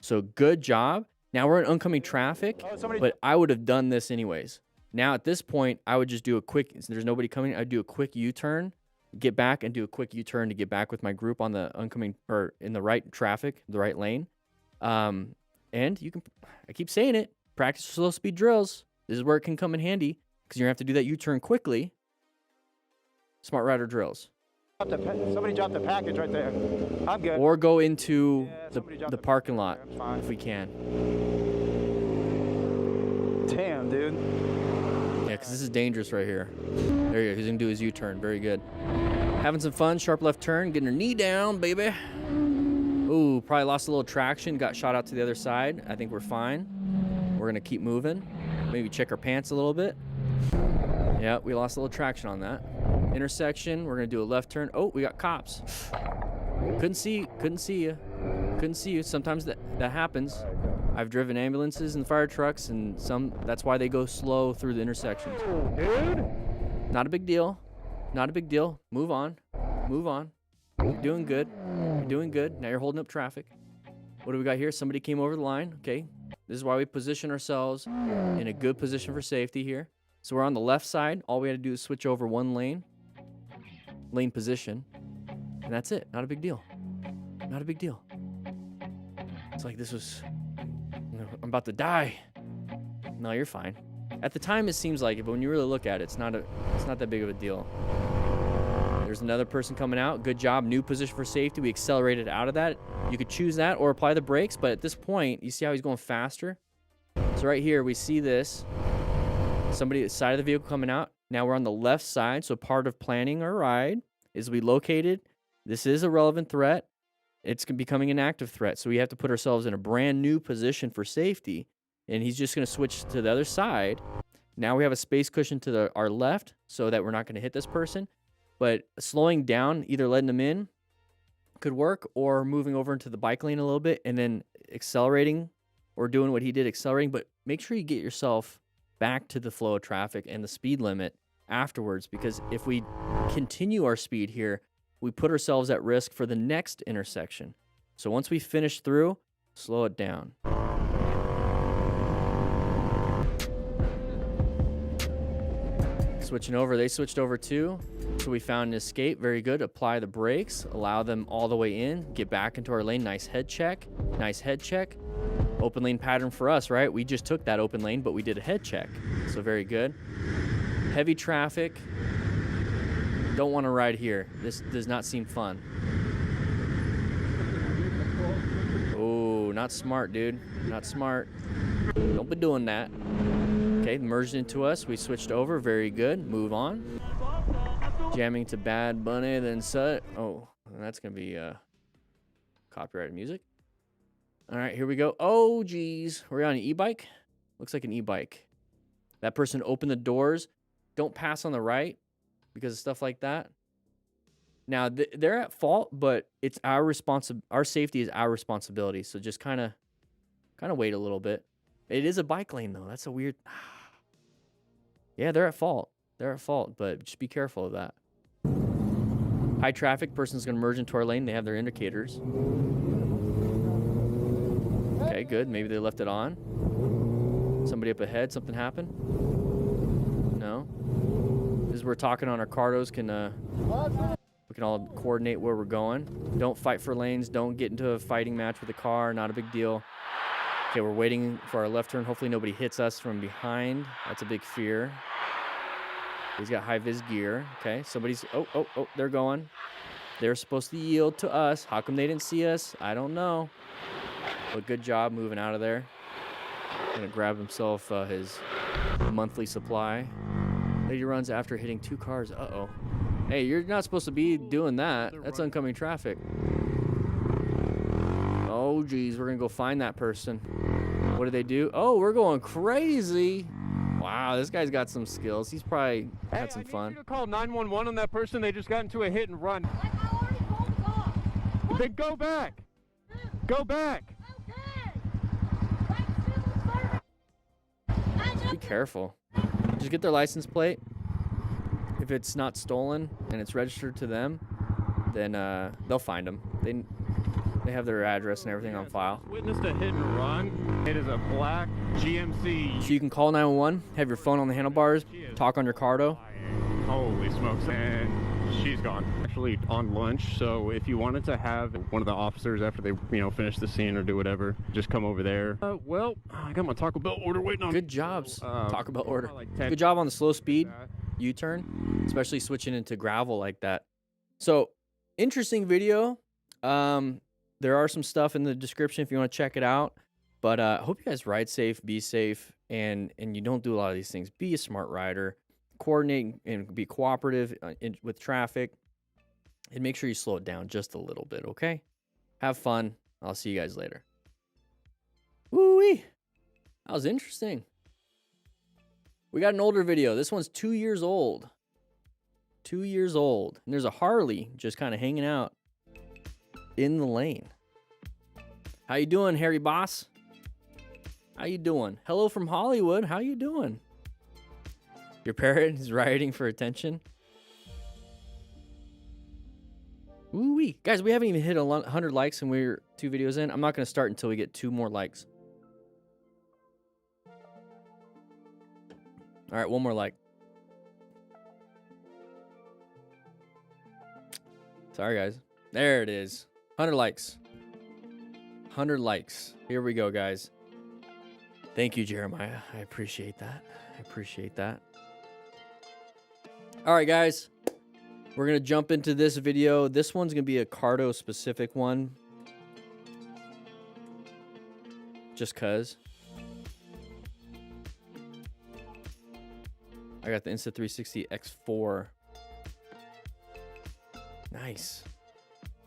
So good job. Now we're in oncoming traffic, Oh, somebody. but I would have done this anyways. Now at this point, I would just do a quick, there's nobody coming, I'd do a quick U-turn, get back and do a quick U-turn to get back with my group on the oncoming, or in the right traffic, the right lane. And you can, I keep saying it, practice slow speed drills. This is where it can come in handy because you're gonna have to do that U-turn quickly. Smart rider drills. Somebody dropped the package right there. I'm good. Or go into Yeah, somebody dropped the the parking lot I'm fine. if we can. Damn, dude. Yeah, because this is dangerous right here. There you go. He's going to do his U-turn. Very good. Having some fun. Sharp left turn. Getting her knee down, baby. Ooh, probably lost a little traction. Got shot out to the other side. I think we're fine. We're going to keep moving. Maybe check our pants a little bit. Yeah, we lost a little traction on that. Intersection. We're going to do a left turn. Oh, we got cops. Couldn't see you. Couldn't see you. Sometimes that happens. I've driven ambulances and fire trucks, and that's why they go slow through the intersections. Dude. Not a big deal. Not a big deal. Move on. Move on. You're doing good. You're doing good. Now you're holding up traffic. What do we got here? Somebody came over the line. Okay. This is why we position ourselves in a good position for safety here. So we're on the left side. All we had to do is switch over one lane position, and that's it. Not a big deal. Not a big deal. It's like this was, I'm about to die. No, you're fine. At the time, it seems like it, but when you really look at it, it's not that big of a deal. There's another person coming out. Good job. New position for safety. We accelerated out of that. You could choose that or apply the brakes, but at this point, you see how he's going faster? So right here, we see this. Somebody at the side of the vehicle coming out. Now we're on the left side, so part of planning our ride is we located. This is a relevant threat. It's becoming an active threat, so we have to put ourselves in a brand new position for safety. And he's just going to switch to the other side. Now we have a space cushion to our left so that we're not going to hit this person. But slowing down, either letting them in could work, or moving over into the bike lane a little bit and then accelerating or doing what he did, accelerating. But make sure you get yourself back to the flow of traffic and the speed limit afterwards, because if we continue our speed here, we put ourselves at risk for the next intersection. So once we finish through, slow it down. Switching over, they switched over too. So we found an escape, very good. Apply the brakes, allow them all the way in, get back into our lane. Nice head check, nice head check. Open lane pattern for us, right? We just took that open lane, but we did a head check. So very good. Heavy traffic. Don't want to ride here. This does not seem fun. Oh, not smart, dude. Not smart. Don't be doing that. Okay, merged into us. We switched over. Very good. Move on. Jamming to Bad Bunny, then Sut. Oh, that's going to be copyrighted music. All right, here we go. Oh, geez. We're on an e-bike. Looks like an e-bike. That person opened the doors. Don't pass on the right because of stuff like that. Now, they're at fault, but it's our safety is our responsibility. So just kind of wait a little bit. It is a bike lane, though. That's a weird... Yeah, they're at fault. They're at fault, but just be careful of that. High traffic, person's going to merge into our lane. They have their indicators. Okay, good. Maybe they left it on. Somebody up ahead, something happened? No? As we're talking on our cardos, we can all coordinate where we're going. Don't fight for lanes. Don't get into a fighting match with the car. Not a big deal. Okay, we're waiting for our left turn. Hopefully nobody hits us from behind. That's a big fear. He's got high-vis gear. Okay, somebody's... Oh, they're going. They're supposed to yield to us. How come they didn't see us? I don't know. But good job moving out of there. Gonna grab himself his monthly supply. Lady runs after hitting 2 cars. Uh-oh. Hey, you're not supposed to be doing that. That's oncoming traffic. Oh, geez. We're gonna go find that person. What did they do? Oh, we're going crazy. Wow, this guy's got some skills. He's probably had some fun. I need you to call 911 on that person. They just got into a hit and run. Like I already called the cops. Then go back. Go back. Be careful. Just get their license plate. If it's not stolen and it's registered to them, then they'll find them. They have their address and everything on file. Witnessed a hit and run. It is a black GMC. So you can call 911, have your phone on the handlebars, talk on your cardo. Holy smokes. And she's gone. Actually on lunch, so if you wanted to have one of the officers after they, finish the scene or do whatever, just come over there. Well, I got my Taco Bell order waiting on. Good jobs. Taco Bell order. Like 10. Good job on the slow speed U-turn, especially switching into gravel like that. So, interesting video. There are some stuff in the description if you want to check it out. But I hope you guys ride safe, be safe, and you don't do a lot of these things. Be a smart rider. Coordinate and be cooperative with traffic. And make sure you slow it down just a little bit, okay? Have fun. I'll see you guys later. Woo-wee. That was interesting. We got an older video. This one's 2 years old. 2 years old. And there's a Harley just kind of hanging out in the lane. How you doing, Harry Boss? How you doing? Hello from Hollywood. How you doing? Your parent is rioting for attention. Ooh-wee. Guys, we haven't even hit 100 likes and we're 2 videos in. I'm not going to start until we get 2 more likes. All right, 1 more like. Sorry, guys. There it is. 100 likes. 100 likes. Here we go, guys. Thank you, Jeremiah. I appreciate that. I appreciate that. All right, guys. We're going to jump into this video. This one's going to be a cardo specific one. Just cuz. I got the Insta360 X4. Nice.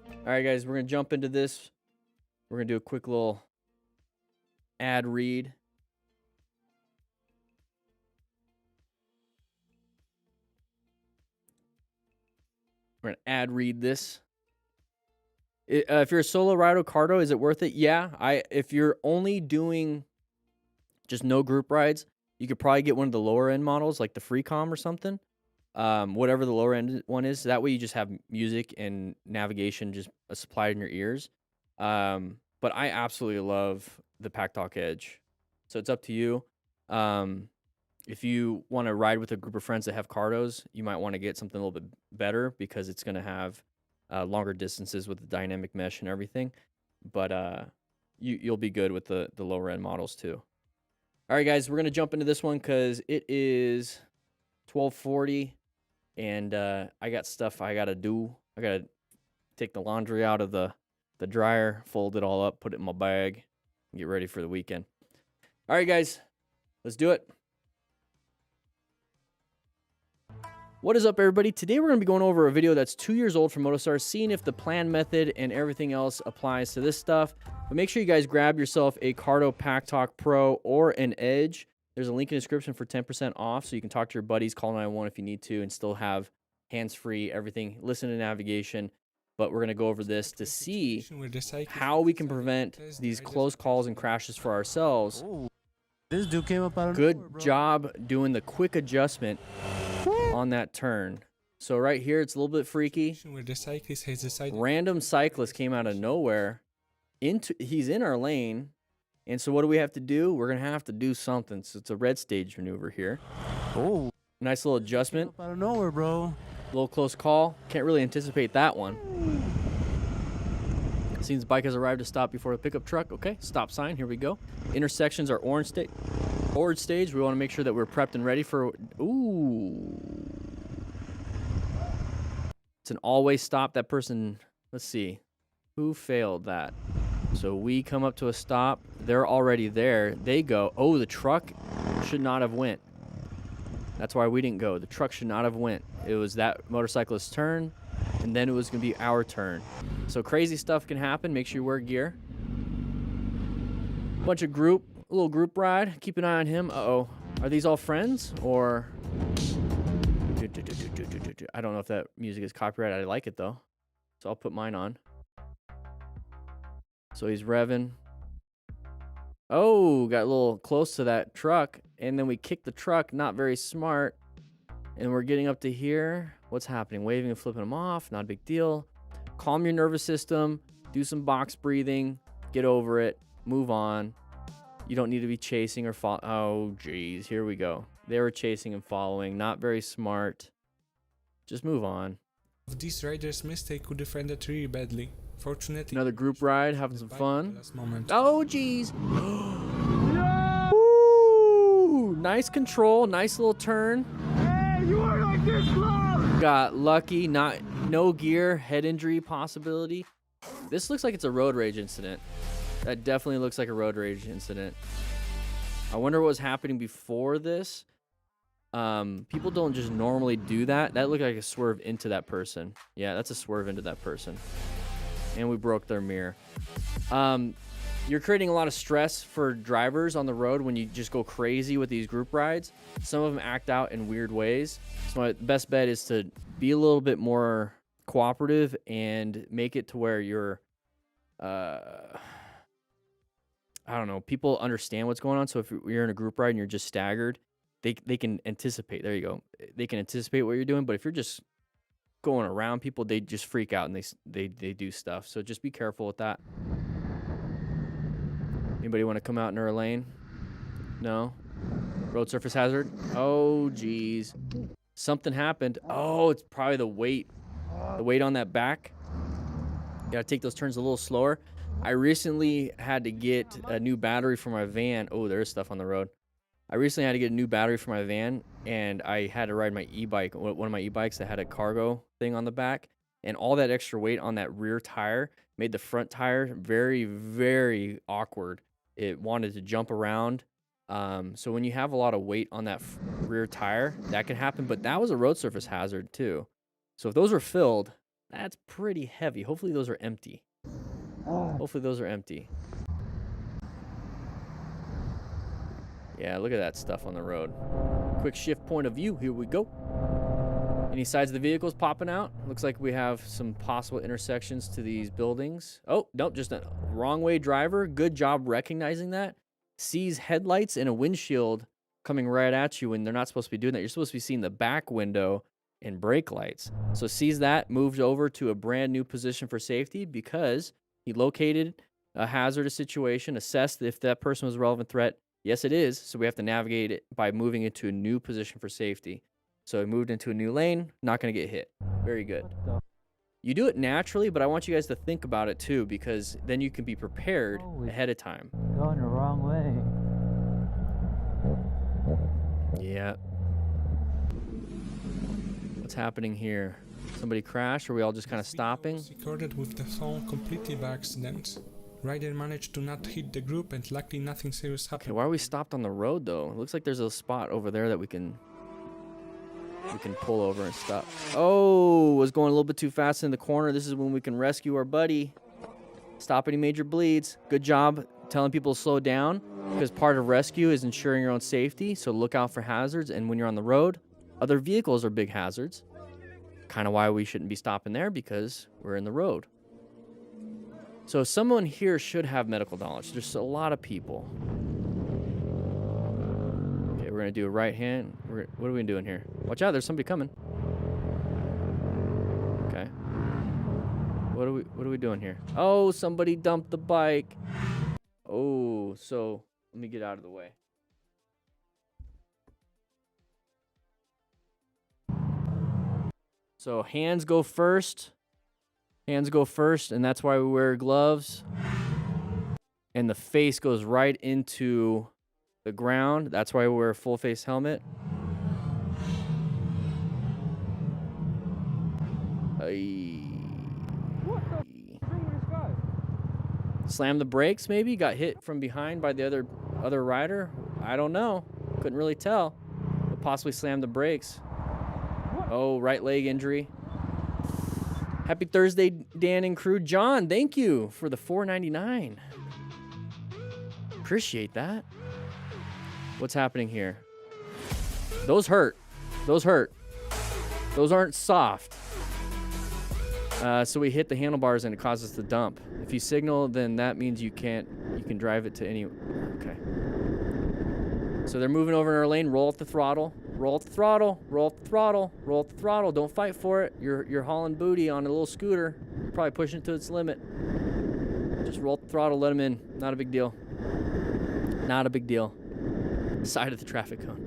All right, guys, we're going to jump into this. We're going to do a quick little ad read. We're going to ad read this. If you're a solo rider cardo, is it worth it? Yeah. If you're only doing just no group rides, you could probably get one of the lower end models, like the Freecom or something. Whatever the lower end one is. That way you just have music and navigation just supplied in your ears. But I absolutely love the Pack Talk Edge. So it's up to you. If you want to ride with a group of friends that have cardos, you might want to get something a little bit better because it's going to have longer distances with the dynamic mesh and everything. But you'll be good with the lower end models too. All right, guys, we're going to jump into this one because it is 12:40 and I got stuff I got to do. I got to take the laundry out of the dryer, fold it all up, put it in my bag, and get ready for the weekend. All right, guys, let's do it. What is up, everybody? Today we're going to be going over a video that's 2 years old from MotoStar, seeing if the plan method and everything else applies to this stuff. But make sure you guys grab yourself a Cardo Pack Talk Pro or an Edge. There's a link in the description for 10% off, so you can talk to your buddies, call 911 if you need to, and still have hands-free, everything, listen to navigation. But we're going to go over this to see how we can prevent these close calls and crashes for ourselves. This dude came up out of Good job doing the quick adjustment on that turn. So right here, it's a little bit freaky. Random cyclist came out of nowhere. He's in our lane. And so what do we have to do? We're going to have to do something. So it's a red stage maneuver here. Oh, nice little adjustment. out of nowhere, bro. A little close call. Can't really anticipate that one. Seems the bike has arrived to stop before the pickup truck. Okay, stop sign. Here we go. Intersections are orange stage. We want to make sure that we're prepped and ready for... Ooh. It's an always stop. That person... Let's see. Who failed that? So we come up to a stop. They're already there. They go. Oh, the truck should not have went. That's why we didn't go. The truck should not have went. It was that motorcyclist's turn, and then it was going to be our turn. So crazy stuff can happen. Make sure you wear gear. A little group ride. Keep an eye on him. Uh-oh. Are these all friends, or... I don't know if that music is copyrighted. I like it, though. So I'll put mine on. So he's revving. Oh, got a little close to that truck. And then we kicked the truck. Not very smart. And we're getting up to here. What's happening? Waving and flipping him off. Not a big deal. Calm your nervous system. Do some box breathing. Get over it. Move on. You don't need to be chasing or follow. Oh, geez. Here we go. They were chasing and following. Not very smart. Just move on. This rider's mistake could have ended really badly. Fortunately, Another group ride. Having some bike fun. at the last moment. Oh, geez. Ooh, nice control. Nice little turn. Hey, you are like this close! Got lucky. No gear. Head injury possibility. This looks like it's a road rage incident. That definitely looks like a road rage incident. I wonder what was happening before this. People don't just normally do that. That looked like a swerve into that person. Yeah, that's a swerve into that person. And we broke their mirror. You're creating a lot of stress for drivers on the road when you just go crazy with these group rides. Some of them act out in weird ways. So my best bet is to be a little bit more cooperative and make it to where you're, I don't know, people understand what's going on. So if you're in a group ride and you're just staggered, they can anticipate. There you go. They can anticipate what you're doing. But if you're just going around people, they just freak out and they do stuff. So just be careful with that. Anybody want to come out in our lane? No? Road surface hazard? Oh, geez. Something happened. Oh, it's probably the weight. The weight on that back. You gotta take those turns a little slower. I recently had to get a new battery for my van. Oh, there's stuff on the road. I recently had to get a new battery for my van, and I had to ride my e-bike, one of my e-bikes that had a cargo thing on the back, and all that extra weight on that rear tire made the front tire very, very awkward. It wanted to jump around. So when you have a lot of weight on that rear tire, that can happen, but that was a road surface hazard too. So if those are filled, that's pretty heavy. Hopefully those are empty. Hopefully those are empty. Yeah, look at that stuff on the road. Quick shift point of view. Here we go. Any sides of the vehicles popping out? Looks like we have some possible intersections to these buildings. Oh, nope, just a wrong way driver. Good job recognizing that. Sees headlights and a windshield coming right at you when they're not supposed to be doing that. You're supposed to be seeing the back window and brake lights. So sees that, moved over to a brand new position for safety because he located a hazardous situation, assessed if that person was a relevant threat. Yes, it is. So we have to navigate it by moving into a new position for safety. So he moved into a new lane, not going to get hit. Very good. You do it naturally, but I want you guys to think about it too, because then you can be prepared ahead of time. Going the wrong way. Yeah. What's happening here? Somebody crashed? Or are we all just kind of stopping? Recorded with the phone completely by accident. Rider managed to not hit the group and luckily nothing serious happened. Okay, why are we stopped on the road though? It looks like there's a spot over there that we can pull over and stop. Oh, was going a little bit too fast in the corner. This is when we can rescue our buddy. Stop any major bleeds. Good job telling people to slow down, because part of rescue is ensuring your own safety. So look out for hazards, and when you're on the road, other vehicles are big hazards. Kind of why we shouldn't be stopping there, because we're in the road. So someone here should have medical knowledge. There's a lot of people. Okay, we're gonna do a right hand. What are we doing here? Watch out, there's somebody coming. Okay. What are we doing here? Oh, somebody dumped the bike. Oh, so let me get out of the way. So hands go first. Hands go first, and that's why we wear gloves. And the face goes right into the ground. That's why we wear a full face helmet. Slam the brakes, maybe? Got hit from behind by the other rider? I don't know. Couldn't really tell. But possibly slammed the brakes. Oh, right leg injury. Happy Thursday, Dan and crew. John, thank you for the $4.99. Appreciate that. What's happening here? Those hurt. Those hurt. Those aren't soft. So we hit the handlebars and it causes the dump. If you signal, then that means you can drive it to any. Okay. So they're moving over in our lane. Roll up the throttle. Roll up the throttle. Roll up the throttle. Roll up the throttle. Don't fight for it. You're hauling booty on a little scooter. You're probably pushing it to its limit. Just roll the throttle, let him in. Not a big deal. Not a big deal. Side of the traffic cone.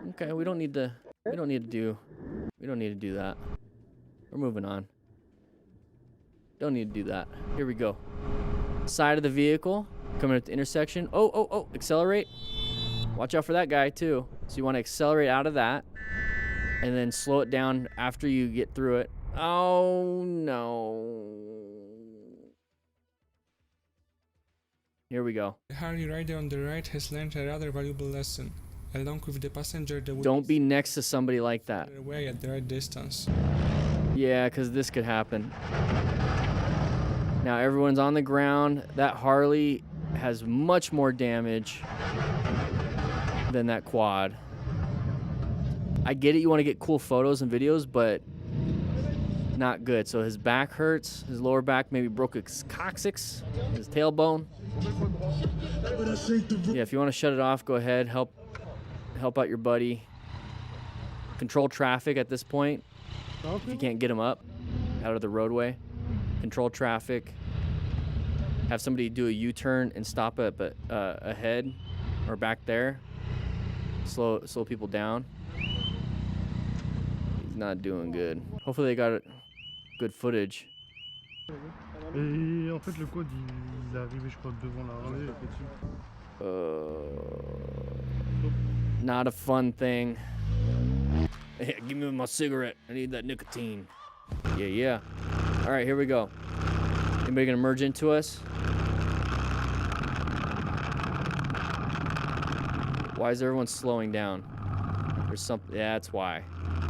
Okay, we don't need to do that. We're moving on. Don't need to do that. Here we go. Side of the vehicle, coming at the intersection. Oh, accelerate. Watch out for that guy too. So you want to accelerate out of that and then slow it down after you get through it. Oh no. Here we go. The Harley rider on the right has learned a rather valuable lesson. Along with the passenger, that Don't be next to somebody like that. away at the right distance. Yeah, because this could happen. Now everyone's on the ground. That Harley has much more damage than that quad. I get it, you want to get cool photos and videos, but not good. So his back hurts, his lower back maybe broke his coccyx, his tailbone. Yeah, if you want to shut it off, go ahead. Help out your buddy. Control traffic at this point. If you can't get him up out of the roadway, control traffic. Have somebody do a U-turn and stop up ahead or back there. Slow people down. He's not doing good. Hopefully they got good footage. Et en fait, le quad, il est arrivé, je crois, devant la rallye. Not a fun thing. Hey, give me my cigarette. I need that nicotine. Yeah. All right, here we go. Anybody gonna merge into us? Why is everyone slowing down? There's something. Yeah, that's why.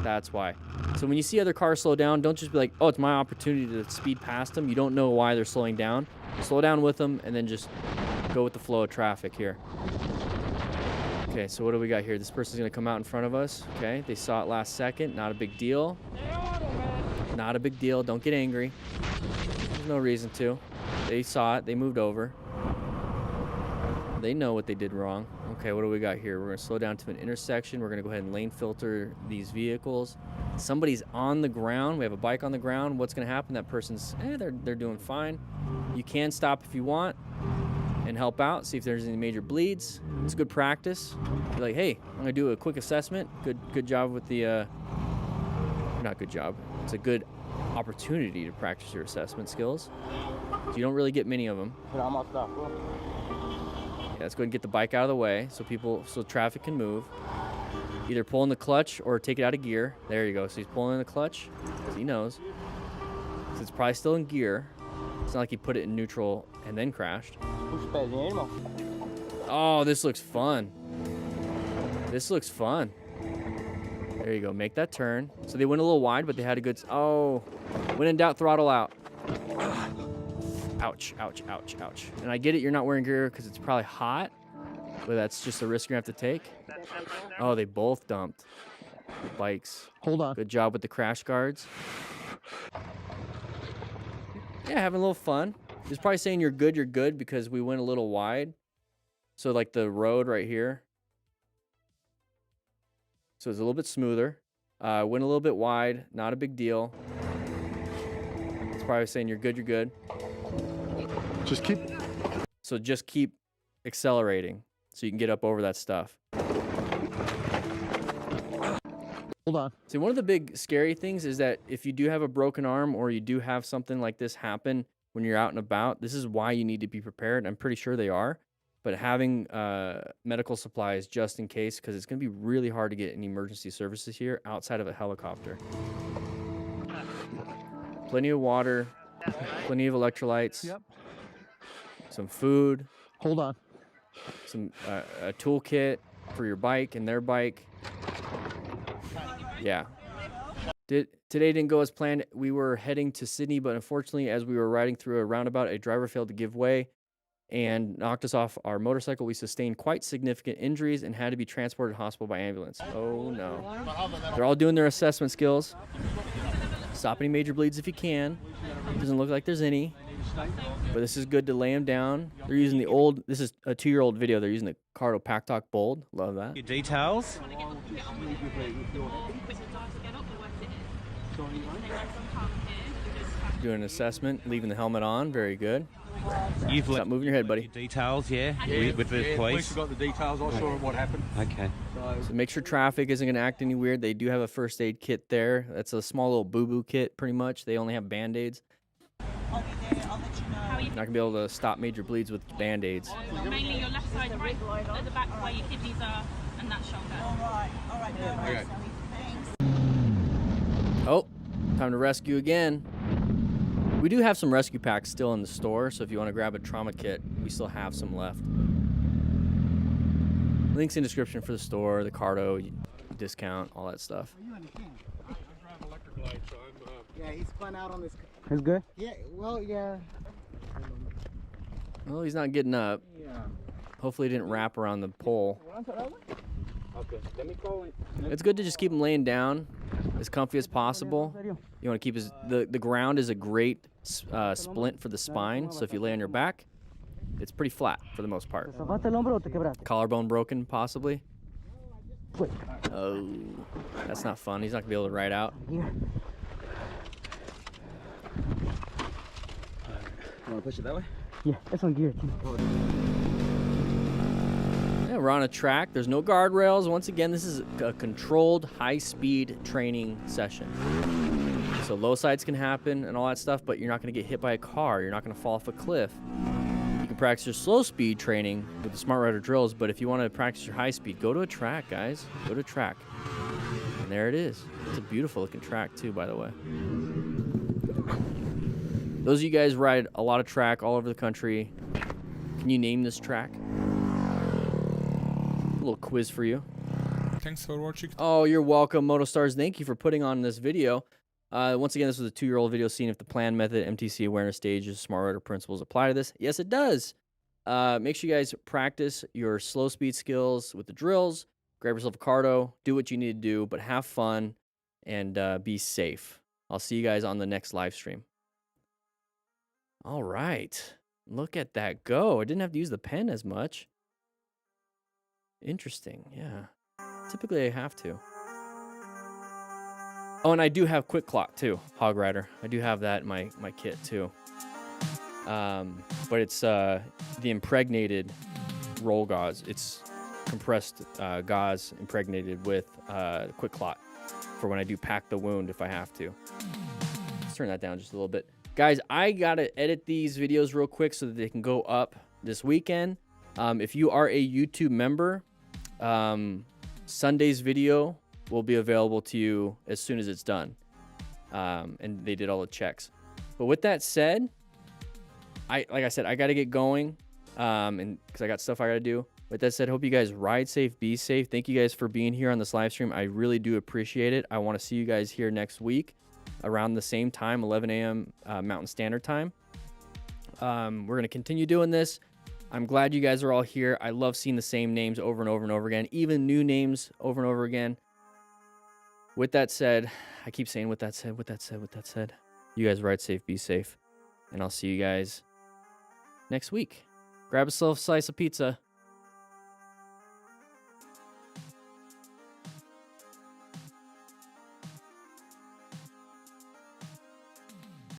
That's why. So when you see other cars slow down, don't just be like, oh, it's my opportunity to speed past them. You don't know why they're slowing down. Slow down with them and then just go with the flow of traffic here. Okay, so what do we got here? This person's gonna come out in front of us. Okay, they saw it last second. Not a big deal. Not a big deal. Don't get angry. There's no reason to. They saw it. They moved over. They know what they did wrong. Okay, what do we got here? We're gonna slow down to an intersection. We're gonna go ahead and lane filter these vehicles. Somebody's on the ground. We have a bike on the ground. What's gonna happen? That person's, they're doing fine. You can stop if you want and help out, see if there's any major bleeds. It's good practice. Be like, hey, I'm gonna do a quick assessment. Good job with the, not good job. It's a good opportunity to practice your assessment skills. So you don't really get many of them. Yeah, let's go ahead and get the bike out of the way so traffic can move. Either pull in the clutch or take it out of gear. There you go. So he's pulling in the clutch, because he knows. So it's probably still in gear. It's not like he put it in neutral and then crashed. Oh, this looks fun. This looks fun. There you go. Make that turn. So they went a little wide, but they had a good... Oh, when in doubt, throttle out. Ouch, ouch, ouch, ouch. And I get it, you're not wearing gear because it's probably hot, but that's just a risk you're gonna have to take. Oh, they both dumped the bikes. Hold on. Good job with the crash guards. Yeah, having a little fun. He's probably saying you're good because we went a little wide. So like the road right here. So it's a little bit smoother. Went a little bit wide, not a big deal. It's probably saying you're good. Just keep... So just keep accelerating so you can get up over that stuff. Hold on. See, one of the big scary things is that if you do have a broken arm or you do have something like this happen when you're out and about, this is why you need to be prepared. I'm pretty sure they are. But having medical supplies just in case, because it's going to be really hard to get any emergency services here outside of a helicopter. Plenty of water, plenty of electrolytes. Yep. Some food. Hold on. Some a toolkit for your bike and their bike. Yeah. Today didn't go as planned. We were heading to Sydney, but unfortunately, as we were riding through a roundabout, a driver failed to give way and knocked us off our motorcycle. We sustained quite significant injuries and had to be transported to hospital by ambulance. Oh no. They're all doing their assessment skills. Stop any major bleeds if you can. Doesn't look like there's any. But this is good to lay them down. They're using the old, this is a 2-year-old video. They're using the Cardo Pactalk Bold. Love that. Your details. Doing an assessment, leaving the helmet on. Very good. You've Stop moving your head, buddy. details, yeah, with the police. Got the details. I saw what happened. Okay. So make sure traffic isn't going to act any weird. They do have a first aid kit there. That's a small little boo-boo kit, pretty much. They only have Band-Aids. I'll be there. I'll let you know. Not going to be able to stop major bleeds with Band-Aids. Mainly your left side, right at the back where your kidneys are, and that shoulder. All right. No worries. Thanks. Oh, time to rescue again. We do have some rescue packs still in the store, so if you want to grab a trauma kit, we still have some left. Links in description for the store, the Cardo discount, all that stuff. Yeah, he spun out on this. It's good? Yeah, well, yeah. Well, he's not getting up. Yeah. Hopefully he didn't wrap around the pole. Okay, let me call it. It's good to just keep him laying down as comfy as possible. You want to keep his, the ground is a great splint for the spine, so if you lay on your back, it's pretty flat for the most part. Collarbone broken, possibly. Oh, that's not fun. He's not gonna be able to ride out. You want to push it that way? Yeah, that's on gear too. Yeah, we're on a track. There's no guardrails. Once again, this is a controlled, high-speed training session. So low sides can happen and all that stuff, but you're not going to get hit by a car. You're not going to fall off a cliff. You can practice your slow-speed training with the Smart Rider drills, but if you want to practice your high-speed, go to a track, guys. Go to a track. And there it is. It's a beautiful-looking track, too, by the way. Those of you guys ride a lot of track all over the country. Can you name this track? A little quiz for you. Thanks for watching. Oh, you're welcome, MotoStars. Thank you for putting on this video. Once again, this was a 2-year-old video seeing if the plan method, MTC awareness stages, Smart Rider principles apply to this. Yes, it does. Make sure you guys practice your slow speed skills with the drills. Grab yourself a Cardo. Do what you need to do, but have fun and be safe. I'll see you guys on the next live stream. All right. Look at that go. I didn't have to use the pen as much. Interesting, yeah. Typically I have to. Oh, and I do have Quick Clock too, Hog Rider. I do have that in my kit too. But it's the impregnated roll gauze. It's compressed gauze impregnated with Quick Clock for when I do pack the wound if I have to. Let's turn that down just a little bit. Guys, I gotta edit these videos real quick so that they can go up this weekend. If you are a YouTube member, Sunday's video will be available to you as soon as it's done. And they did all the checks. But with that said, like I said, I got to get going and because I got stuff I got to do. With that said, hope you guys ride safe, be safe. Thank you guys for being here on this live stream. I really do appreciate it. I want to see you guys here next week around the same time, 11 a.m. Mountain Standard Time. We're going to continue doing this. I'm glad you guys are all here. I love seeing the same names over and over and over again, even new names over and over again. With that said, I keep saying with that said, with that said, with that said, you guys ride safe, be safe, and I'll see you guys next week. Grab yourself a slice of pizza.